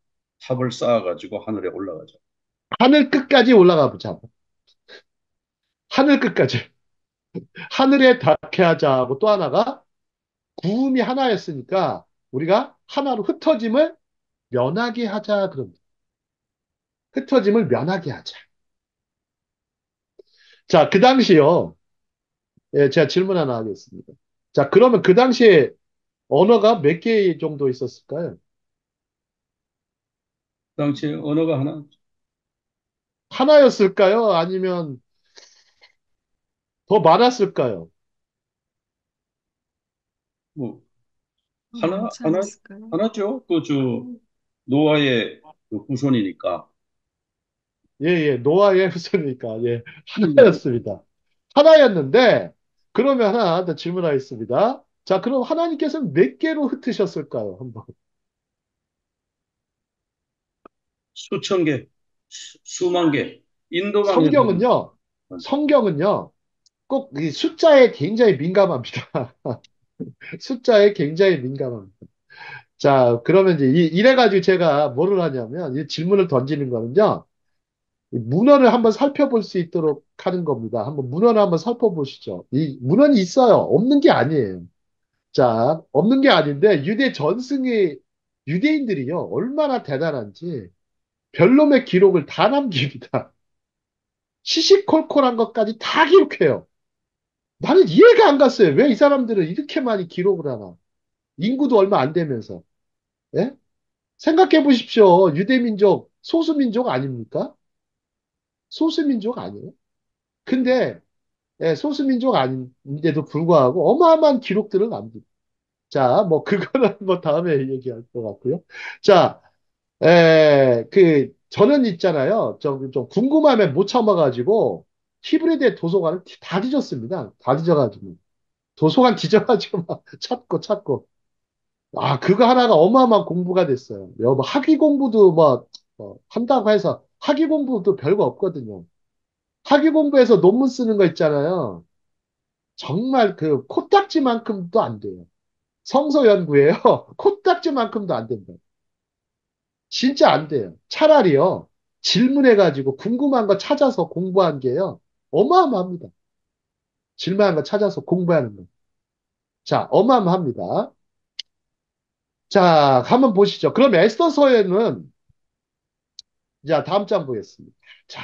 탑을 쌓아가지고 하늘에 올라가죠. 하늘 끝까지 올라가 보자. 하늘 끝까지. 하늘에 닿게 하자고 또 하나가 구음이 하나였으니까 우리가 하나로 흩어짐을 면하게 하자 그럽니다. 흩어짐을 면하게 하자. 자, 그 당시요. 예, 제가 질문 하나 하겠습니다. 자, 그러면 그 당시에 언어가 몇 개 정도 있었을까요? 그 당시에 언어가 하나, 하나였을까요? 아니면 더 많았을까요? 뭐, 많지 하나, 않았을까요? 하나죠. 노아의 그 후손이니까. 예, 예, 노아의 후손이니까, 예, 음, 하나였습니다. 하나였는데, 그러면 하나 더 질문하겠습니다. 자, 그럼 하나님께서는 몇 개로 흩으셨을까요? 한번. 수천 개, 수만 개. 인도만 해도 성경은요, 성경은요, 꼭 이 숫자에 굉장히 민감합니다. 숫자에 굉장히 민감합니다. 자, 그러면 이제 이래가지고 제가 뭐를 하냐면, 이 질문을 던지는 거는요, 이 문헌을 한번 살펴볼 수 있도록 하는 겁니다. 한번 문헌을 한번 살펴보시죠. 이 문헌이 있어요. 없는 게 아니에요. 자, 없는 게 아닌데, 유대인들이요, 얼마나 대단한지, 별놈의 기록을 다 남깁니다. 시시콜콜한 것까지 다 기록해요. 나는 이해가 안 갔어요. 왜 이 사람들은 이렇게 많이 기록을 하나? 인구도 얼마 안 되면서. 예? 생각해 보십시오. 유대민족, 소수민족 아닙니까? 소수민족 아니에요? 근데, 예, 소수민족 아닌데도 불구하고 어마어마한 기록들을 남깁니다. 자, 뭐, 그거는 뭐 다음에 얘기할 것 같고요. 자, 저는 있잖아요. 좀 궁금하면 못 참아가지고, 히브리대 도서관을 다 뒤졌습니다. 다 뒤져가지고. 도서관 뒤져가지고 막 찾고. 아, 그거 하나가 어마어마한 공부가 됐어요. 뭐 학위 공부도 한다고 해서, 학위 공부도 별거 없거든요. 학위 공부에서 논문 쓰는 거 있잖아요. 정말 그 코딱지만큼도 안 돼요. 성서 연구에요. 코딱지만큼도 안 된다. 진짜 안 돼요. 차라리요. 질문해가지고 궁금한 거 찾아서 공부한 게요. 어마어마합니다. 질문한 거 찾아서 공부하는 거. 자, 어마어마합니다. 자, 한번 보시죠. 그럼 에스더서에는, 자, 다음 장 보겠습니다. 자,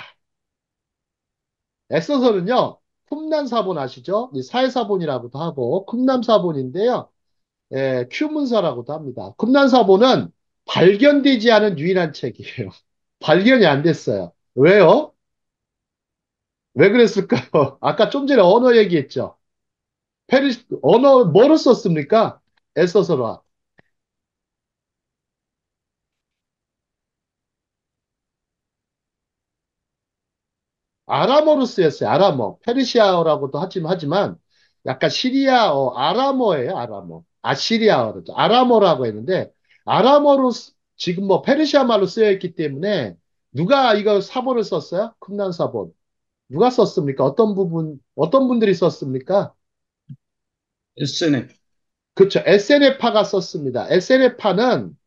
에스더서는요, 쿰난사본 아시죠? 이 사회사본이라고도 하고, 쿰남사본인데요. 예, 큐문서라고도 합니다. 쿰난사본은 발견되지 않은 유일한 책이에요. 발견이 안 됐어요. 왜요? 왜 그랬을까요? 아까 좀 전에 언어 얘기했죠. 언어 뭐로 썼습니까? 애써서라. 아람어로 쓰였어요. 아람어. 페르시아어라고도 하지만 약간 시리아어, 아람어예요. 아람어. 아시리아어죠. 아람어라고 했는데 아람어로 지금 뭐 페르시아 말로 쓰여 있기 때문에 누가 이거 사본을 썼어요? 쿰난 사본. 누가 썼습니까? 어떤 분들이 썼습니까? SNF. 그렇죠. 에세네파가 썼습니다. 에세네파는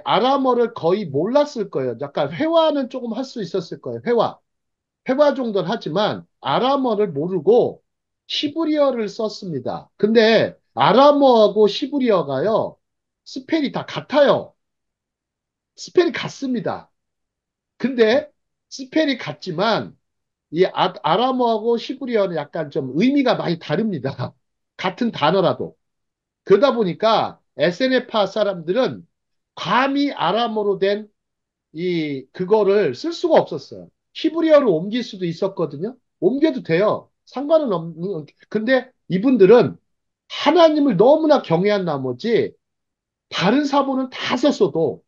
아람어를 거의 몰랐을 거예요. 약간 회화는 조금 할 수 있었을 거예요. 회화 정도는 하지만 아람어를 모르고 히브리어를 썼습니다. 근데 아람어하고 히브리어가요, 스펠이 다 같아요. 스펠이 같습니다. 근데 스펠이 같지만 이 아람어하고 히브리어는 약간 좀 의미가 많이 다릅니다. 같은 단어라도. 그러다 보니까 SNF파 사람들은 감히 아람어로 된 그거를 쓸 수가 없었어요. 히브리어로 옮길 수도 있었거든요. 옮겨도 돼요. 상관은 없는, 근데 이분들은 하나님을 너무나 경외한 나머지 다른 사본은 다 썼어도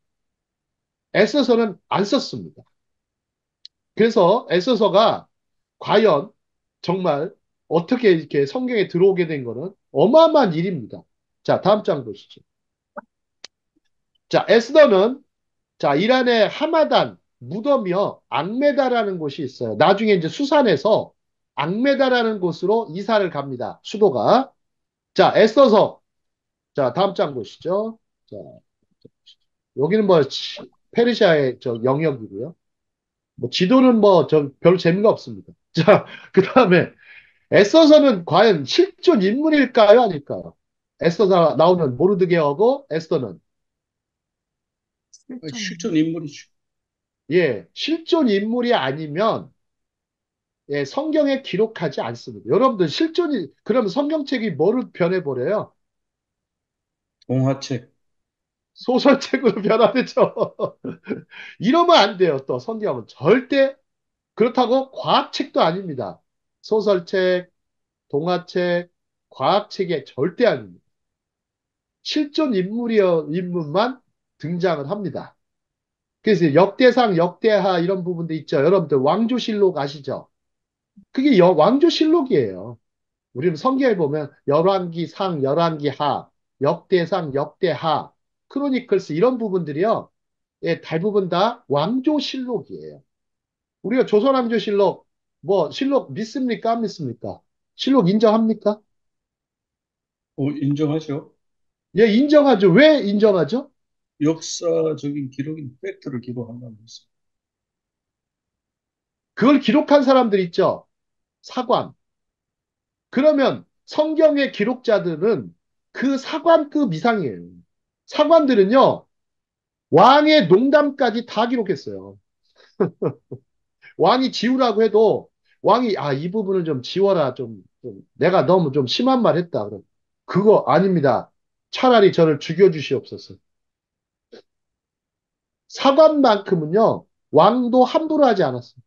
애써서는 안 썼습니다. 그래서 애써서가 과연 정말 어떻게 이렇게 성경에 들어오게 된 거는 어마어마한 일입니다. 자, 다음 장 보시죠. 자, 에스더는 자, 이란의 하마단 무덤이요, 앙메다라는 곳이 있어요. 나중에 이제 수산에서 앙메다라는 곳으로 이사를 갑니다. 수도가. 자, 에스더서. 자, 다음 장 보시죠. 자, 여기는 뭐 페르시아의 저 영역이고요. 뭐 지도는 뭐 저 별로 재미가 없습니다. 자, 그 다음에 에스더서는 과연 실존 인물일까요, 아닐까요? 에스더 나오는 모르드게하고 에스더는 실존. 실존 인물이죠. 예, 실존 인물이 아니면 예, 성경에 기록하지 않습니다. 여러분들 실존이 그러면 성경책이 뭐를 변해버려요? 동화책. 소설책으로 변화되죠. 이러면 안 돼요. 또 성경은 절대 그렇다고 과학책도 아닙니다. 소설책, 동화책, 과학책이 절대 아닙니다. 실존 인물만 등장을 합니다. 그래서 역대상, 역대하 이런 부분도 있죠. 여러분들 왕조실록 아시죠? 그게 왕조실록이에요. 우리는 성경에 보면 열왕기상, 열왕기하, 역대상, 역대하, 크로니클스 이런 부분들이요. 예, 대부분 다 왕조실록이에요. 우리가 조선왕조실록 뭐 실록 믿습니까? 안 믿습니까? 실록 인정합니까? 인정하죠. 예, 인정하죠. 왜 인정하죠? 역사적인 기록인 팩트를 기록한다고 했어요. 그걸 기록한 사람들 있죠. 사관. 그러면 성경의 기록자들은 그 사관급 이상이에요. 사관들은요, 왕의 농담까지 다 기록했어요. 왕이 지우라고 해도 왕이 이 부분을 좀 지워라. 내가 너무 좀 심한 말 했다. 그럼 그거 아닙니다. 차라리 저를 죽여주시옵소서. 사관만큼은요, 왕도 함부로 하지 않았어요.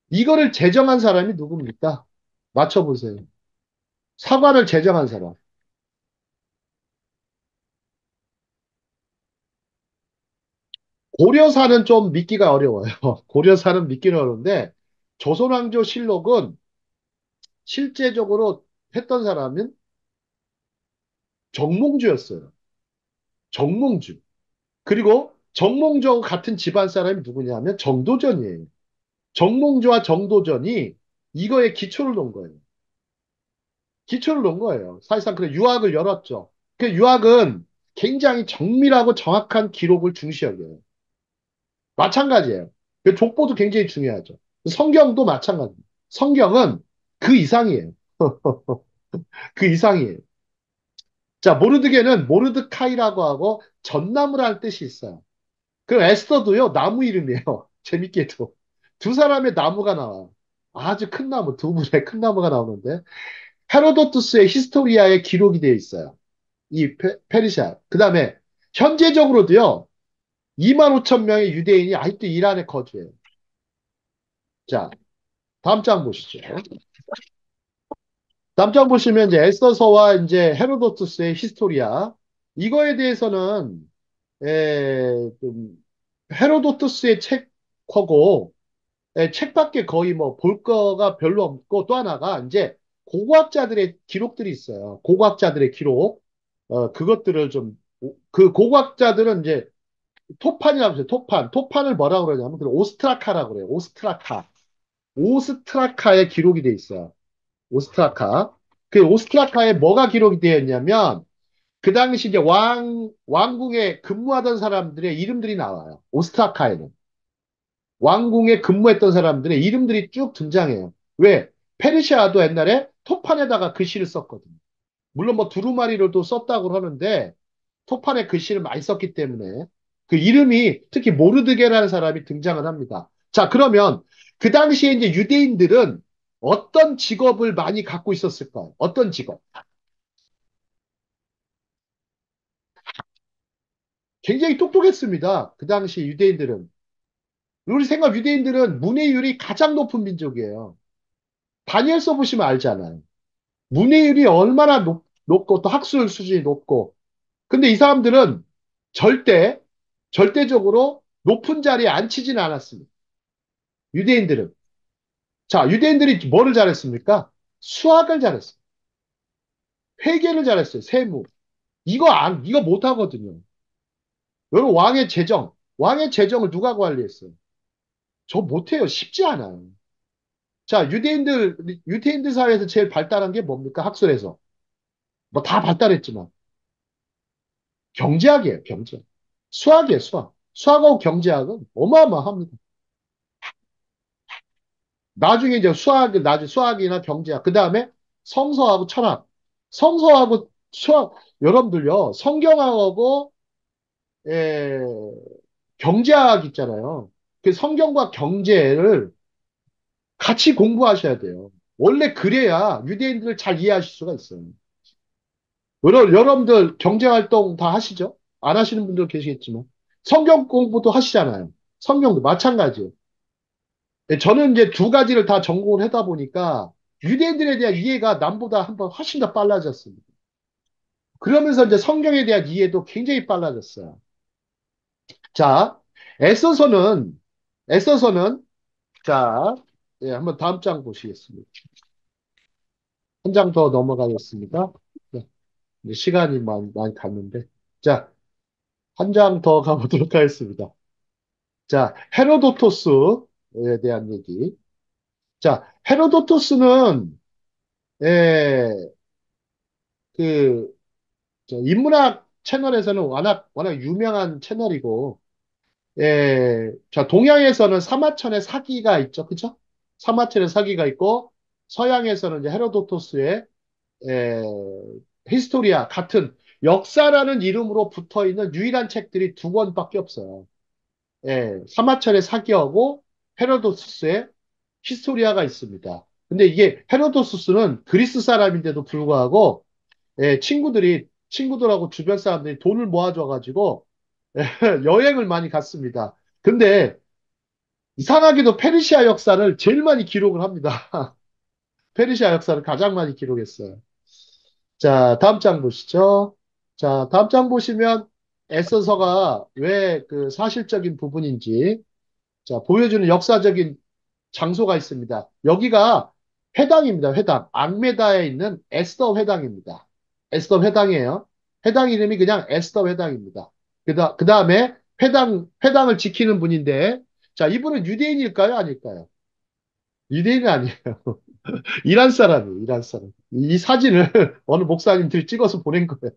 이거를 제정한 사람이 누굽니까? 맞춰보세요. 사관을 제정한 사람. 고려사는 좀 믿기가 어려워요. 고려사는 믿기는 어려운데 조선왕조실록은 실제적으로 했던 사람은 정몽주였어요. 정몽주. 그리고 정몽주하고 같은 집안 사람이 누구냐면 정도전이에요. 정몽주와 정도전이 이거에 기초를 놓은 거예요. 기초를 놓은 거예요. 사실상 그래 유학을 열었죠. 그 유학은 굉장히 정밀하고 정확한 기록을 중시 여겨요. 마찬가지예요. 그 족보도 굉장히 중요하죠. 성경도 마찬가지입니다. 성경은 그 이상이에요. 그 이상이에요. 자, 모르드게는 모르드카이라고 하고 전나무라는 뜻이 있어요. 그 에스더도요, 나무 이름이에요. 재밌게도. 두 사람의 나무가 나와요. 아주 큰 나무, 두 분의 큰 나무가 나오는데, 헤로도투스의 히스토리아에 기록이 되어 있어요. 이 페르시아. 그 다음에, 현재적으로도요, 2만 5천 명의 유대인이 아직도 이란에 거주해요. 자, 다음 장 보시죠. 다음 장 보시면 이제 에스더서와 이제 헤로도투스의 히스토리아. 이거에 대해서는, 좀, 헤로도투스의 책하고 책밖에 거의 뭐 볼 거가 별로 없고 또 하나가 이제 고고학자들의 기록들이 있어요. 고고학자들의 기록. 그것들을 좀 그 고고학자들은 이제 토판이라고 해요. 토판. 토판을 뭐라고 그러냐면 그 오스트라카라고 그래요. 오스트라카. 오스트라카에 기록이 돼 있어요. 오스트라카. 그 오스트라카에 뭐가 기록이 되어 있냐면 그 당시 이제 왕궁에 근무하던 사람들의 이름들이 나와요. 오스트라카에는. 왕궁에 근무했던 사람들의 이름들이 쭉 등장해요. 왜? 페르시아도 옛날에 토판에다가 글씨를 썼거든요. 물론 뭐 두루마리로도 썼다고 하는데 토판에 글씨를 많이 썼기 때문에 그 이름이 특히 모르드게라는 사람이 등장을 합니다. 자, 그러면 그 당시에 이제 유대인들은 어떤 직업을 많이 갖고 있었을까요? 어떤 직업? 굉장히 똑똑했습니다. 그 당시 유대인들은. 우리 생각 유대인들은 문해율이 가장 높은 민족이에요. 다니엘서 보시면 알잖아요. 문해율이 얼마나 높고 또 학술 수준이 높고. 근데 이 사람들은 절대 절대적으로 높은 자리에 앉히지는 않았습니다. 유대인들은. 자, 유대인들이 뭐를 잘했습니까? 수학을 잘했어요. 회계를 잘했어요. 세무. 이거 못하거든요. 여러분, 왕의 재정을 누가 관리했어요? 저 못해요. 쉽지 않아요. 자, 유대인들 사회에서 제일 발달한 게 뭡니까? 학술에서. 뭐 다 발달했지만. 경제학이에요, 경제학. 수학이에요, 수학. 수학하고 경제학은 어마어마합니다. 나중에 이제 나중에 수학이나 경제학, 그 다음에 성서하고 철학. 성서하고 수학, 여러분들요, 성경하고, 예, 경제학 있잖아요. 그 성경과 경제를 같이 공부하셔야 돼요. 원래 그래야 유대인들을 잘 이해하실 수가 있어요. 여러분들 경제활동 다 하시죠? 안 하시는 분들 계시겠지만. 성경 공부도 하시잖아요. 성경도 마찬가지예요. 예, 저는 이제 두 가지를 다 전공을 하다 보니까 유대인들에 대한 이해가 남보다 한번 훨씬 더 빨라졌습니다. 그러면서 이제 성경에 대한 이해도 굉장히 빨라졌어요. 자, 애써서는, 애써서는, 자, 예, 한번 다음 장 보시겠습니다. 한 장 더 넘어가겠습니다. 네, 이제 시간이 많이 갔는데. 자, 한 장 더 가보도록 하겠습니다. 자, 헤로도토스에 대한 얘기. 자, 헤로도토스는, 예, 그, 인문학 채널에서는 워낙 유명한 채널이고, 예, 자, 동양에서는 사마천의 사기가 있죠. 그죠? 사마천의 사기가 있고, 서양에서는 이제 헤로도토스의, 예, 히스토리아 같은 역사라는 이름으로 붙어 있는 유일한 책들이 두 권밖에 없어요. 예, 사마천의 사기하고 헤로도토스의 히스토리아가 있습니다. 근데 이게 헤로도토스는 그리스 사람인데도 불구하고 예, 친구들하고 주변 사람들이 돈을 모아줘가지고 여행을 많이 갔습니다. 근데 이상하게도 페르시아 역사를 제일 많이 기록을 합니다. 페르시아 역사를 가장 많이 기록했어요. 자, 다음 장 보시죠. 자, 다음 장 보시면 에서서가 왜 그 사실적인 부분인지 자, 보여주는 역사적인 장소가 있습니다. 여기가 회당입니다. 회당. 앙메다에 있는 에스더 회당입니다. 에스더 회당이에요. 회당 이름이 그냥 에스더 회당입니다. 그 다음에 회당을 지키는 분인데, 자, 이분은 유대인일까요? 아닐까요? 유대인이 아니에요. 이란 사람이에요. 이란 사람. 이 사진을 어느 목사님들이 찍어서 보낸 거예요.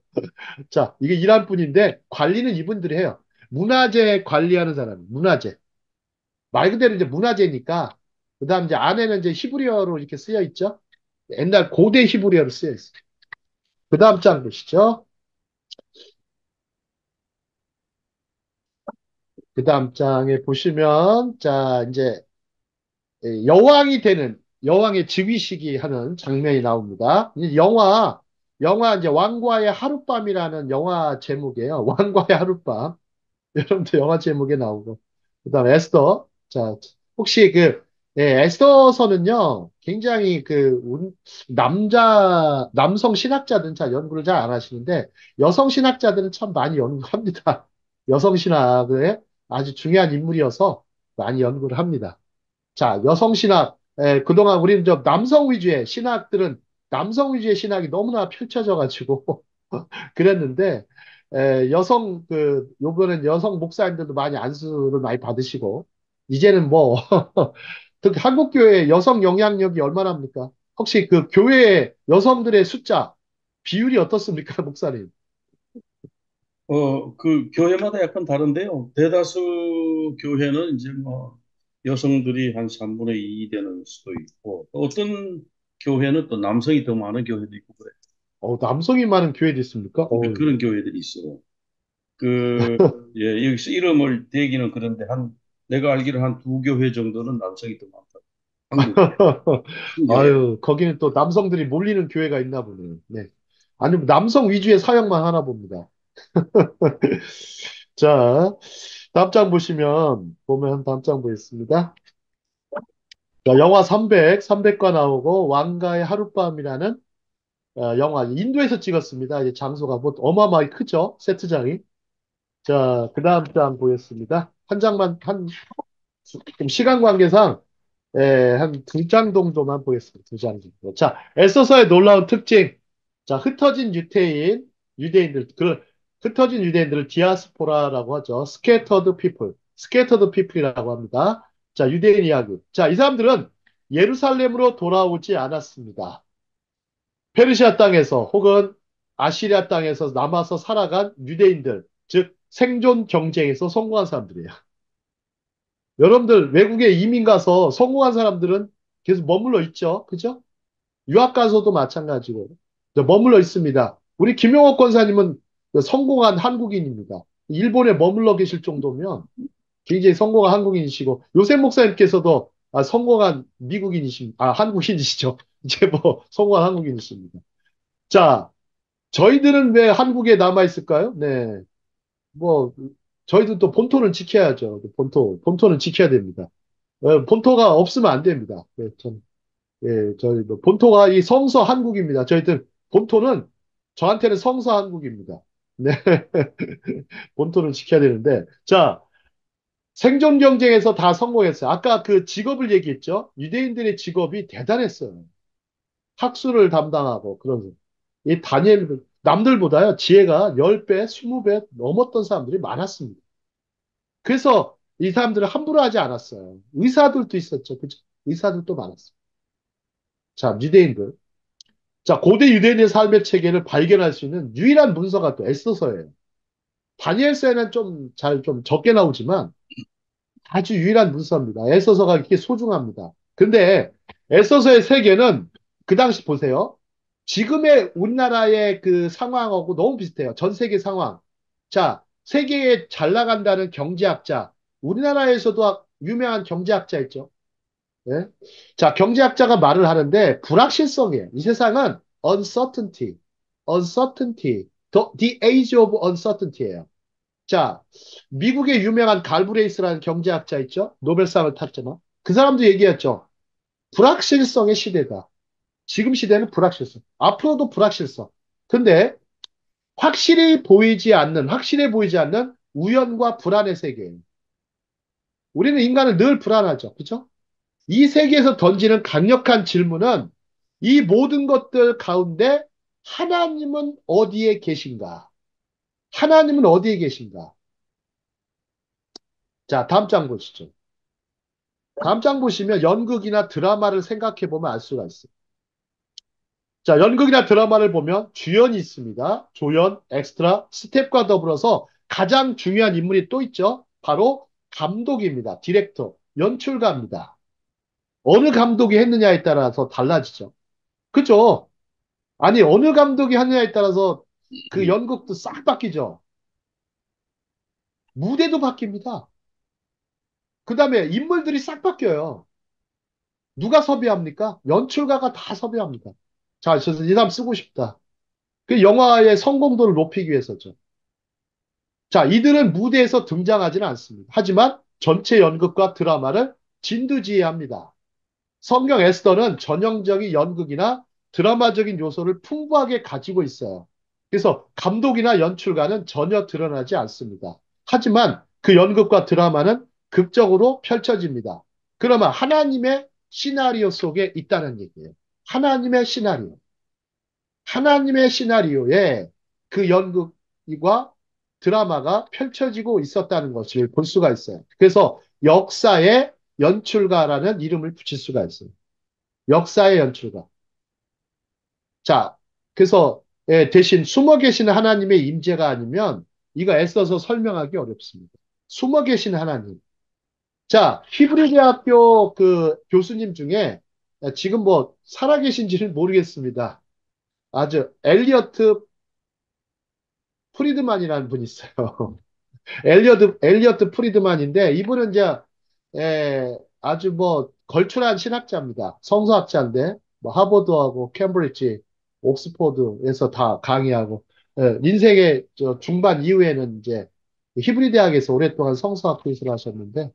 자, 이게 이란 분인데, 관리는 이분들이 해요. 문화재 관리하는 사람, 문화재. 말 그대로 이제 문화재니까, 그 다음 이제 안에는 이제 히브리어로 이렇게 쓰여 있죠. 옛날 고대 히브리어로 쓰여 있어요. 그 다음 장 보시죠. 그 다음 장에 보시면, 자, 이제 여왕이 되는, 여왕의 즉위식이 하는 장면이 나옵니다. 이제 영화 이제 왕과의 하룻밤이라는 영화 제목이에요. 왕과의 하룻밤. 여러분들 영화 제목에 나오고. 그 다음 에스더. 자, 혹시 에스더서는요, 굉장히 남성 신학자들은 잘 연구를 잘 안 하시는데, 여성 신학자들은 참 많이 연구합니다. 여성 신학의 아주 중요한 인물이어서 많이 연구를 합니다. 자, 여성 신학, 그동안 우리는 남성 위주의 신학이 너무나 펼쳐져 가지고 그랬는데, 여성, 요번엔 여성 목사님들도 많이 안수를 많이 받으시고, 이제는 뭐, 특히 한국교회 여성 영향력이 얼마나 합니까? 혹시 그 교회 여성들의 숫자, 비율이 어떻습니까, 목사님? 그 교회마다 약간 다른데요. 대다수 교회는 이제 뭐 여성들이 한 3분의 2 되는 수도 있고, 또 어떤 교회는 또 남성이 더 많은 교회도 있고 그래. 남성이 많은 교회도 있습니까? 그런 교회들이 있어요. 그, 예, 여기서 이름을 대기는 그런데 내가 알기로 한 두 교회 정도는 남성이 더 많다. 한국에. 큰 교회. 아유, 거기는 또 남성들이 몰리는 교회가 있나 보네요. 네. 아니면 남성 위주의 사역만 하나 봅니다. 자, 다음 장 보면 다음 장 보겠습니다. 자, 영화 300과 나오고 왕가의 하룻밤이라는 영화 인도에서 찍었습니다. 이제 장소가 뭐 어마어마하게 크죠? 세트장이. 자, 그 다음 장 보겠습니다. 한 장만 좀 시간 관계상 한 두 장 정도만 보겠습니다. 두 장 정도. 자, 에서서의 놀라운 특징. 자, 흩어진 유대인들을 디아스포라라고 하죠. 스캐터드 피플이라고 합니다. 자, 유대인 이야기. 자, 이 사람들은 예루살렘으로 돌아오지 않았습니다. 페르시아 땅에서 혹은 아시리아 땅에서 남아서 살아간 유대인들, 즉 생존 경쟁에서 성공한 사람들이에요. 여러분들 외국에 이민 가서 성공한 사람들은 계속 머물러 있죠. 그죠? 유학 가서도 마찬가지고 머물러 있습니다. 우리 김용옥 권사님은 그 성공한 한국인입니다. 일본에 머물러 계실 정도면 굉장히 성공한 한국인이시고 요셉 목사님께서도 성공한 한국인이시죠. 이제 뭐 성공한 한국인이십니다. 자, 저희들은 왜 한국에 남아 있을까요? 네, 뭐 저희도 또 본토는 지켜야죠. 본토는 지켜야 됩니다. 본토가 없으면 안 됩니다. 네, 저희 뭐 본토가 이 성서 한국입니다. 저희들 본토는 저한테는 성서 한국입니다. 네, 본토는 지켜야 되는데 자 생존 경쟁에서 다 성공했어요. 아까 그 직업을 얘기했죠. 유대인들의 직업이 대단했어요. 학술을 담당하고 그런 이 다니엘 남들보다요 지혜가 10배, 20배 넘었던 사람들이 많았습니다. 그래서 이 사람들은 함부로 하지 않았어요. 의사들도 있었죠. 그죠? 의사들도 많았어요. 자, 유대인들. 자, 고대 유대인의 삶의 체계를 발견할 수 있는 유일한 문서가 또 에스더서예요. 다니엘서에는 좀 적게 나오지만 아주 유일한 문서입니다. 에스더서가 이렇게 소중합니다. 근데 에스더서의 세계는 그 당시 보세요. 지금의 우리나라의 그 상황하고 너무 비슷해요. 전 세계 상황. 자, 세계에 잘 나간다는 경제학자. 우리나라에서도 유명한 경제학자 있죠. 예? 자, 경제학자가 말을 하는데 불확실성이에요. 이 세상은 the age of uncertainty예요. 자, 미국의 유명한 갈브레이스라는 경제학자 있죠? 노벨상을 탔잖아. 그 사람도 얘기했죠. 불확실성의 시대다. 지금 시대는 불확실성. 앞으로도 불확실성. 근데 확실해 보이지 않는 우연과 불안의 세계예요. 우리는 인간은 늘 불안하죠. 그죠? 이 세계에서 던지는 강력한 질문은 이 모든 것들 가운데 하나님은 어디에 계신가? 하나님은 어디에 계신가? 자, 다음 장 보시죠. 다음 장 보시면 연극이나 드라마를 생각해 보면 알 수가 있어요. 자, 연극이나 드라마를 보면 주연이 있습니다. 조연, 엑스트라, 스텝과 더불어서 가장 중요한 인물이 또 있죠. 바로 감독입니다. 디렉터, 연출가입니다. 어느 감독이 했느냐에 따라서 달라지죠. 그죠? 아니, 어느 감독이 하느냐에 따라서 그 연극도 싹 바뀌죠. 무대도 바뀝니다. 그 다음에 인물들이 싹 바뀌어요. 누가 섭외합니까? 연출가가 다 섭외합니다. 자, 저이 사람 쓰고 싶다. 그 영화의 성공도를 높이기 위해서죠. 자, 이들은 무대에서 등장하지는 않습니다. 하지만 전체 연극과 드라마를 진두지휘합니다. 성경 에스더는 전형적인 연극이나 드라마적인 요소를 풍부하게 가지고 있어요. 그래서 감독이나 연출가는 전혀 드러나지 않습니다. 하지만 그 연극과 드라마는 극적으로 펼쳐집니다. 그러면 하나님의 시나리오 속에 있다는 얘기예요. 하나님의 시나리오. 하나님의 시나리오에 그 연극과 드라마가 펼쳐지고 있었다는 것을 볼 수가 있어요. 그래서 역사의 연출가라는 이름을 붙일 수가 있어요. 역사의 연출가. 자, 그래서 대신 숨어 계시는 하나님의 임재가 아니면 이거 애써서 설명하기 어렵습니다. 숨어 계신 하나님. 자, 히브리 대학교 그 교수님 중에 지금 뭐 살아계신지는 모르겠습니다. 아주 엘리어트 프리드만이라는 분이 있어요. 엘리어트 프리드만인데 이분은 이제 아주 뭐 걸출한 신학자입니다. 성서학자인데 뭐 하버드하고 캠브리지, 옥스포드에서 다 강의하고 인생의 저 중반 이후에는 이제 히브리 대학에서 오랫동안 성서학 교수를 하셨는데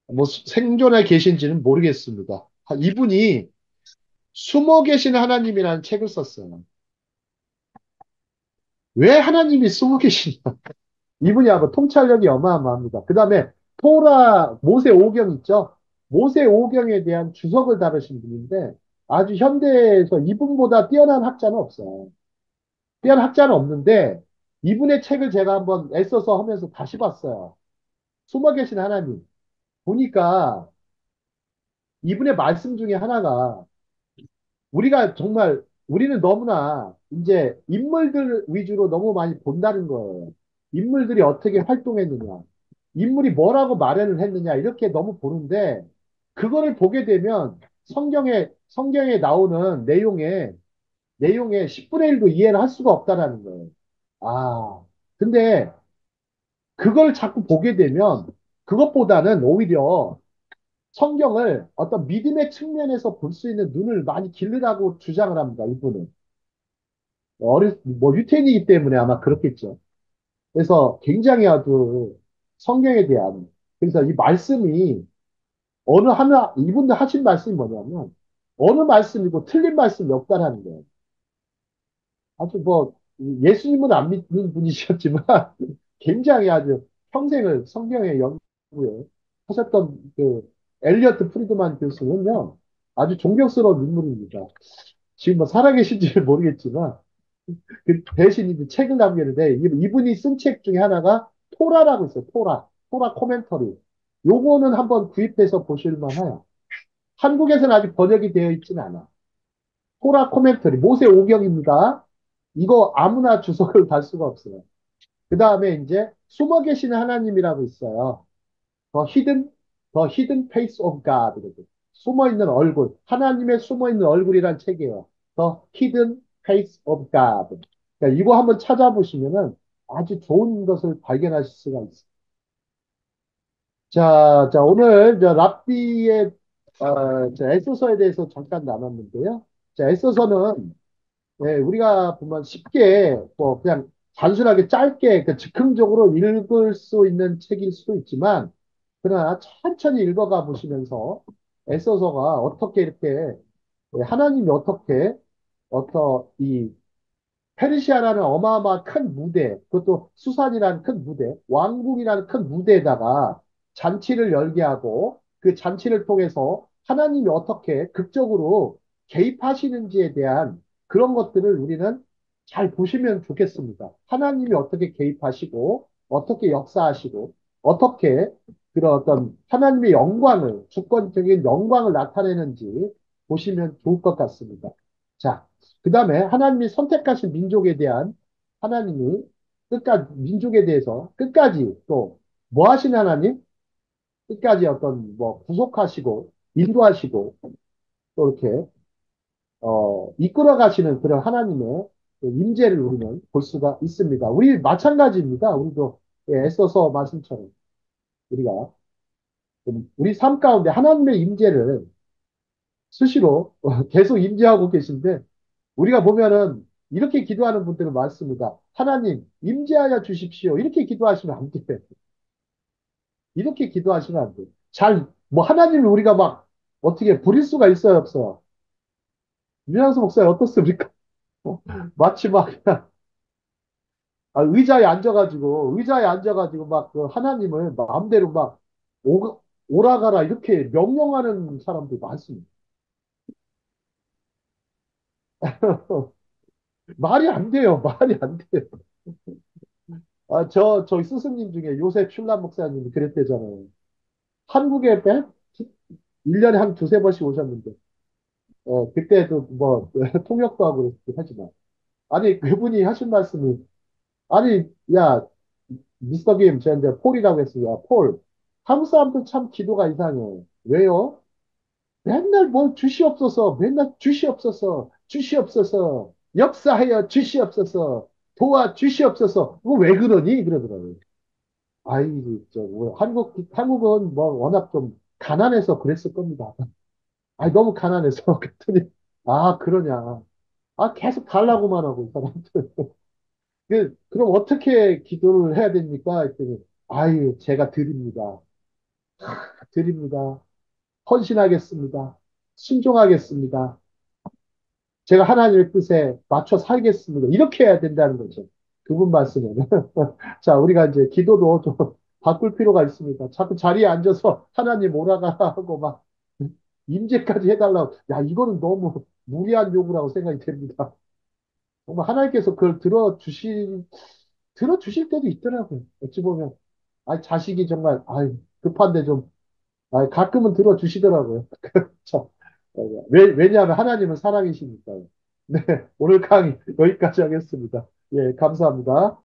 뭐 생존해 계신지는 모르겠습니다. 이분이 숨어 계신 하나님이라는 책을 썼어요. 왜 하나님이 숨어 계시냐? 이분이 아마 통찰력이 어마어마합니다. 그 다음에 토라 모세 오경 있죠? 모세 오경에 대한 주석을 다루신 분인데 아주 현대에서 이분보다 뛰어난 학자는 없어요. 뛰어난 학자는 없는데 이분의 책을 제가 한번 애써서 하면서 다시 봤어요. 숨어 계신 하나님. 보니까 이분의 말씀 중에 하나가 우리가 정말 우리는 너무나 이제 인물들 위주로 너무 많이 본다는 거예요. 인물들이 어떻게 활동했느냐, 인물이 뭐라고 마련을 했느냐 이렇게 너무 보는데 그거를 보게 되면 성경에 나오는 내용의 10분의 1도 이해를 할 수가 없다라는 거예요. 아, 근데 그걸 자꾸 보게 되면 그것보다는 오히려 성경을 어떤 믿음의 측면에서 볼 수 있는 눈을 많이 기르라고 주장을 합니다, 이분은. 뭐, 유태인이기 때문에 아마 그렇겠죠. 그래서 굉장히 아주 성경에 대한, 그래서 이 말씀이 이분들 하신 말씀이 뭐냐면, 어느 말씀이고 틀린 말씀이 없다라는 거예요. 아주 뭐, 예수님은 안 믿는 분이셨지만, 굉장히 아주 평생을 성경의 연구에 하셨던 그, 엘리어트 프리드만 교수는요, 아주 존경스러운 인물입니다. 지금 뭐 살아계신지는 모르겠지만, 그 대신 이제 책을 남기는데 이분이 쓴 책 중에 하나가 토라라고 있어요. 토라 코멘터리. 요거는 한번 구입해서 보실 만해요. 한국에서는 아직 번역이 되어 있지는 않아. 토라 코멘터리 모세 오경입니다. 이거 아무나 주석을 달 수가 없어요. 그 다음에 이제 숨어 계시는 하나님이라고 있어요. The Hidden, The Hidden Face of God. 숨어 있는 얼굴. 하나님의 숨어 있는 얼굴이란 책이에요. The Hidden Face of God. 그러니까 이거 한번 찾아보시면은 아주 좋은 것을 발견하실 수가 있어요. 자, 오늘 저 랍비의 에서서에 대해서 잠깐 나눴는데요. 자, 에서서는 우리가 보면 쉽게 뭐 그냥 단순하게 짧게 즉흥적으로 읽을 수 있는 책일 수도 있지만 그러나 천천히 읽어가 보시면서 에서서가 어떻게 이렇게 하나님이 어떻게 이 페르시아라는 어마어마한 큰 무대, 그것도 수산이라는 큰 무대, 왕궁이라는 큰 무대에다가 잔치를 열게 하고 그 잔치를 통해서 하나님이 어떻게 극적으로 개입하시는지에 대한 그런 것들을 우리는 잘 보시면 좋겠습니다. 하나님이 어떻게 개입하시고, 어떻게 역사하시고, 어떻게 그런 어떤 하나님의 영광을, 주권적인 영광을 나타내는지 보시면 좋을 것 같습니다. 자, 그 다음에 하나님이 선택하신 민족에 대한 하나님이 민족에 대해서 끝까지 또 뭐 하신 하나님? 끝까지 어떤 뭐 구속하시고 인도하시고 또 이렇게 이끌어 가시는 그런 하나님의 임재를 우리는 볼 수가 있습니다. 우리 마찬가지입니다. 우리도 애써서 말씀처럼 우리가 우리 삶 가운데 하나님의 임재를 수시로 계속 임재하고 계신데 우리가 보면은 이렇게 기도하는 분들은 많습니다. 하나님, 임재하여 주십시오. 이렇게 기도하시면 안 돼. 이렇게 기도하시면 안 돼. 뭐 하나님을 우리가 막 어떻게 부릴 수가 있어요, 없어요? 유현수 목사님 어떻습니까? 마치 막 그냥 의자에 앉아가지고 막 그 하나님을 마음대로 막 오라가라 이렇게 명령하는 사람들 많습니다. 말이 안 돼요. 말이 안 돼요. 저희 스승님 중에 요셉 슐람 목사님이 그랬대잖아요. 한국에 1년에 한 두세 번씩 오셨는데, 그때도 뭐, 통역도 하고 그랬긴 하지만. 아니, 그분이 하신 말씀이, 아니, 야, 미스터 김, 제가 이제 폴이라고 했어요. 야, 폴. 한국 사람들 참 기도가 이상해. 왜요? 맨날 뭘 주시옵소서, 맨날 주시옵소서, 주시옵소서, 역사하여 주시옵소서, 도와 주시옵소서. 이거 왜 그러니? 그러더라고요. 아이, 뭐, 한국은 뭐 워낙 좀 가난해서 그랬을 겁니다. 아니, 너무 가난해서. 그랬더니, 그러냐. 계속 달라고만 하고, 이 사람들. 그럼 어떻게 기도를 해야 됩니까? 했더니, 제가 드립니다. 드립니다. 헌신하겠습니다. 순종하겠습니다. 제가 하나님의 뜻에 맞춰 살겠습니다. 이렇게 해야 된다는 거죠. 그분 말씀에는. 자, 우리가 이제 기도도 좀 바꿀 필요가 있습니다. 자꾸 자리에 앉아서 하나님 오라가 하고 막 임재까지 해달라고. 야, 이거는 너무 무리한 요구라고 생각이 됩니다. 정말 하나님께서 그걸 들어주실 때도 있더라고요. 어찌 보면. 자식이 정말, 급한데 좀, 가끔은 들어주시더라고요. 자, 왜냐하면 하나님은 사랑이시니까요. 네, 오늘 강의 여기까지 하겠습니다. 예, 감사합니다.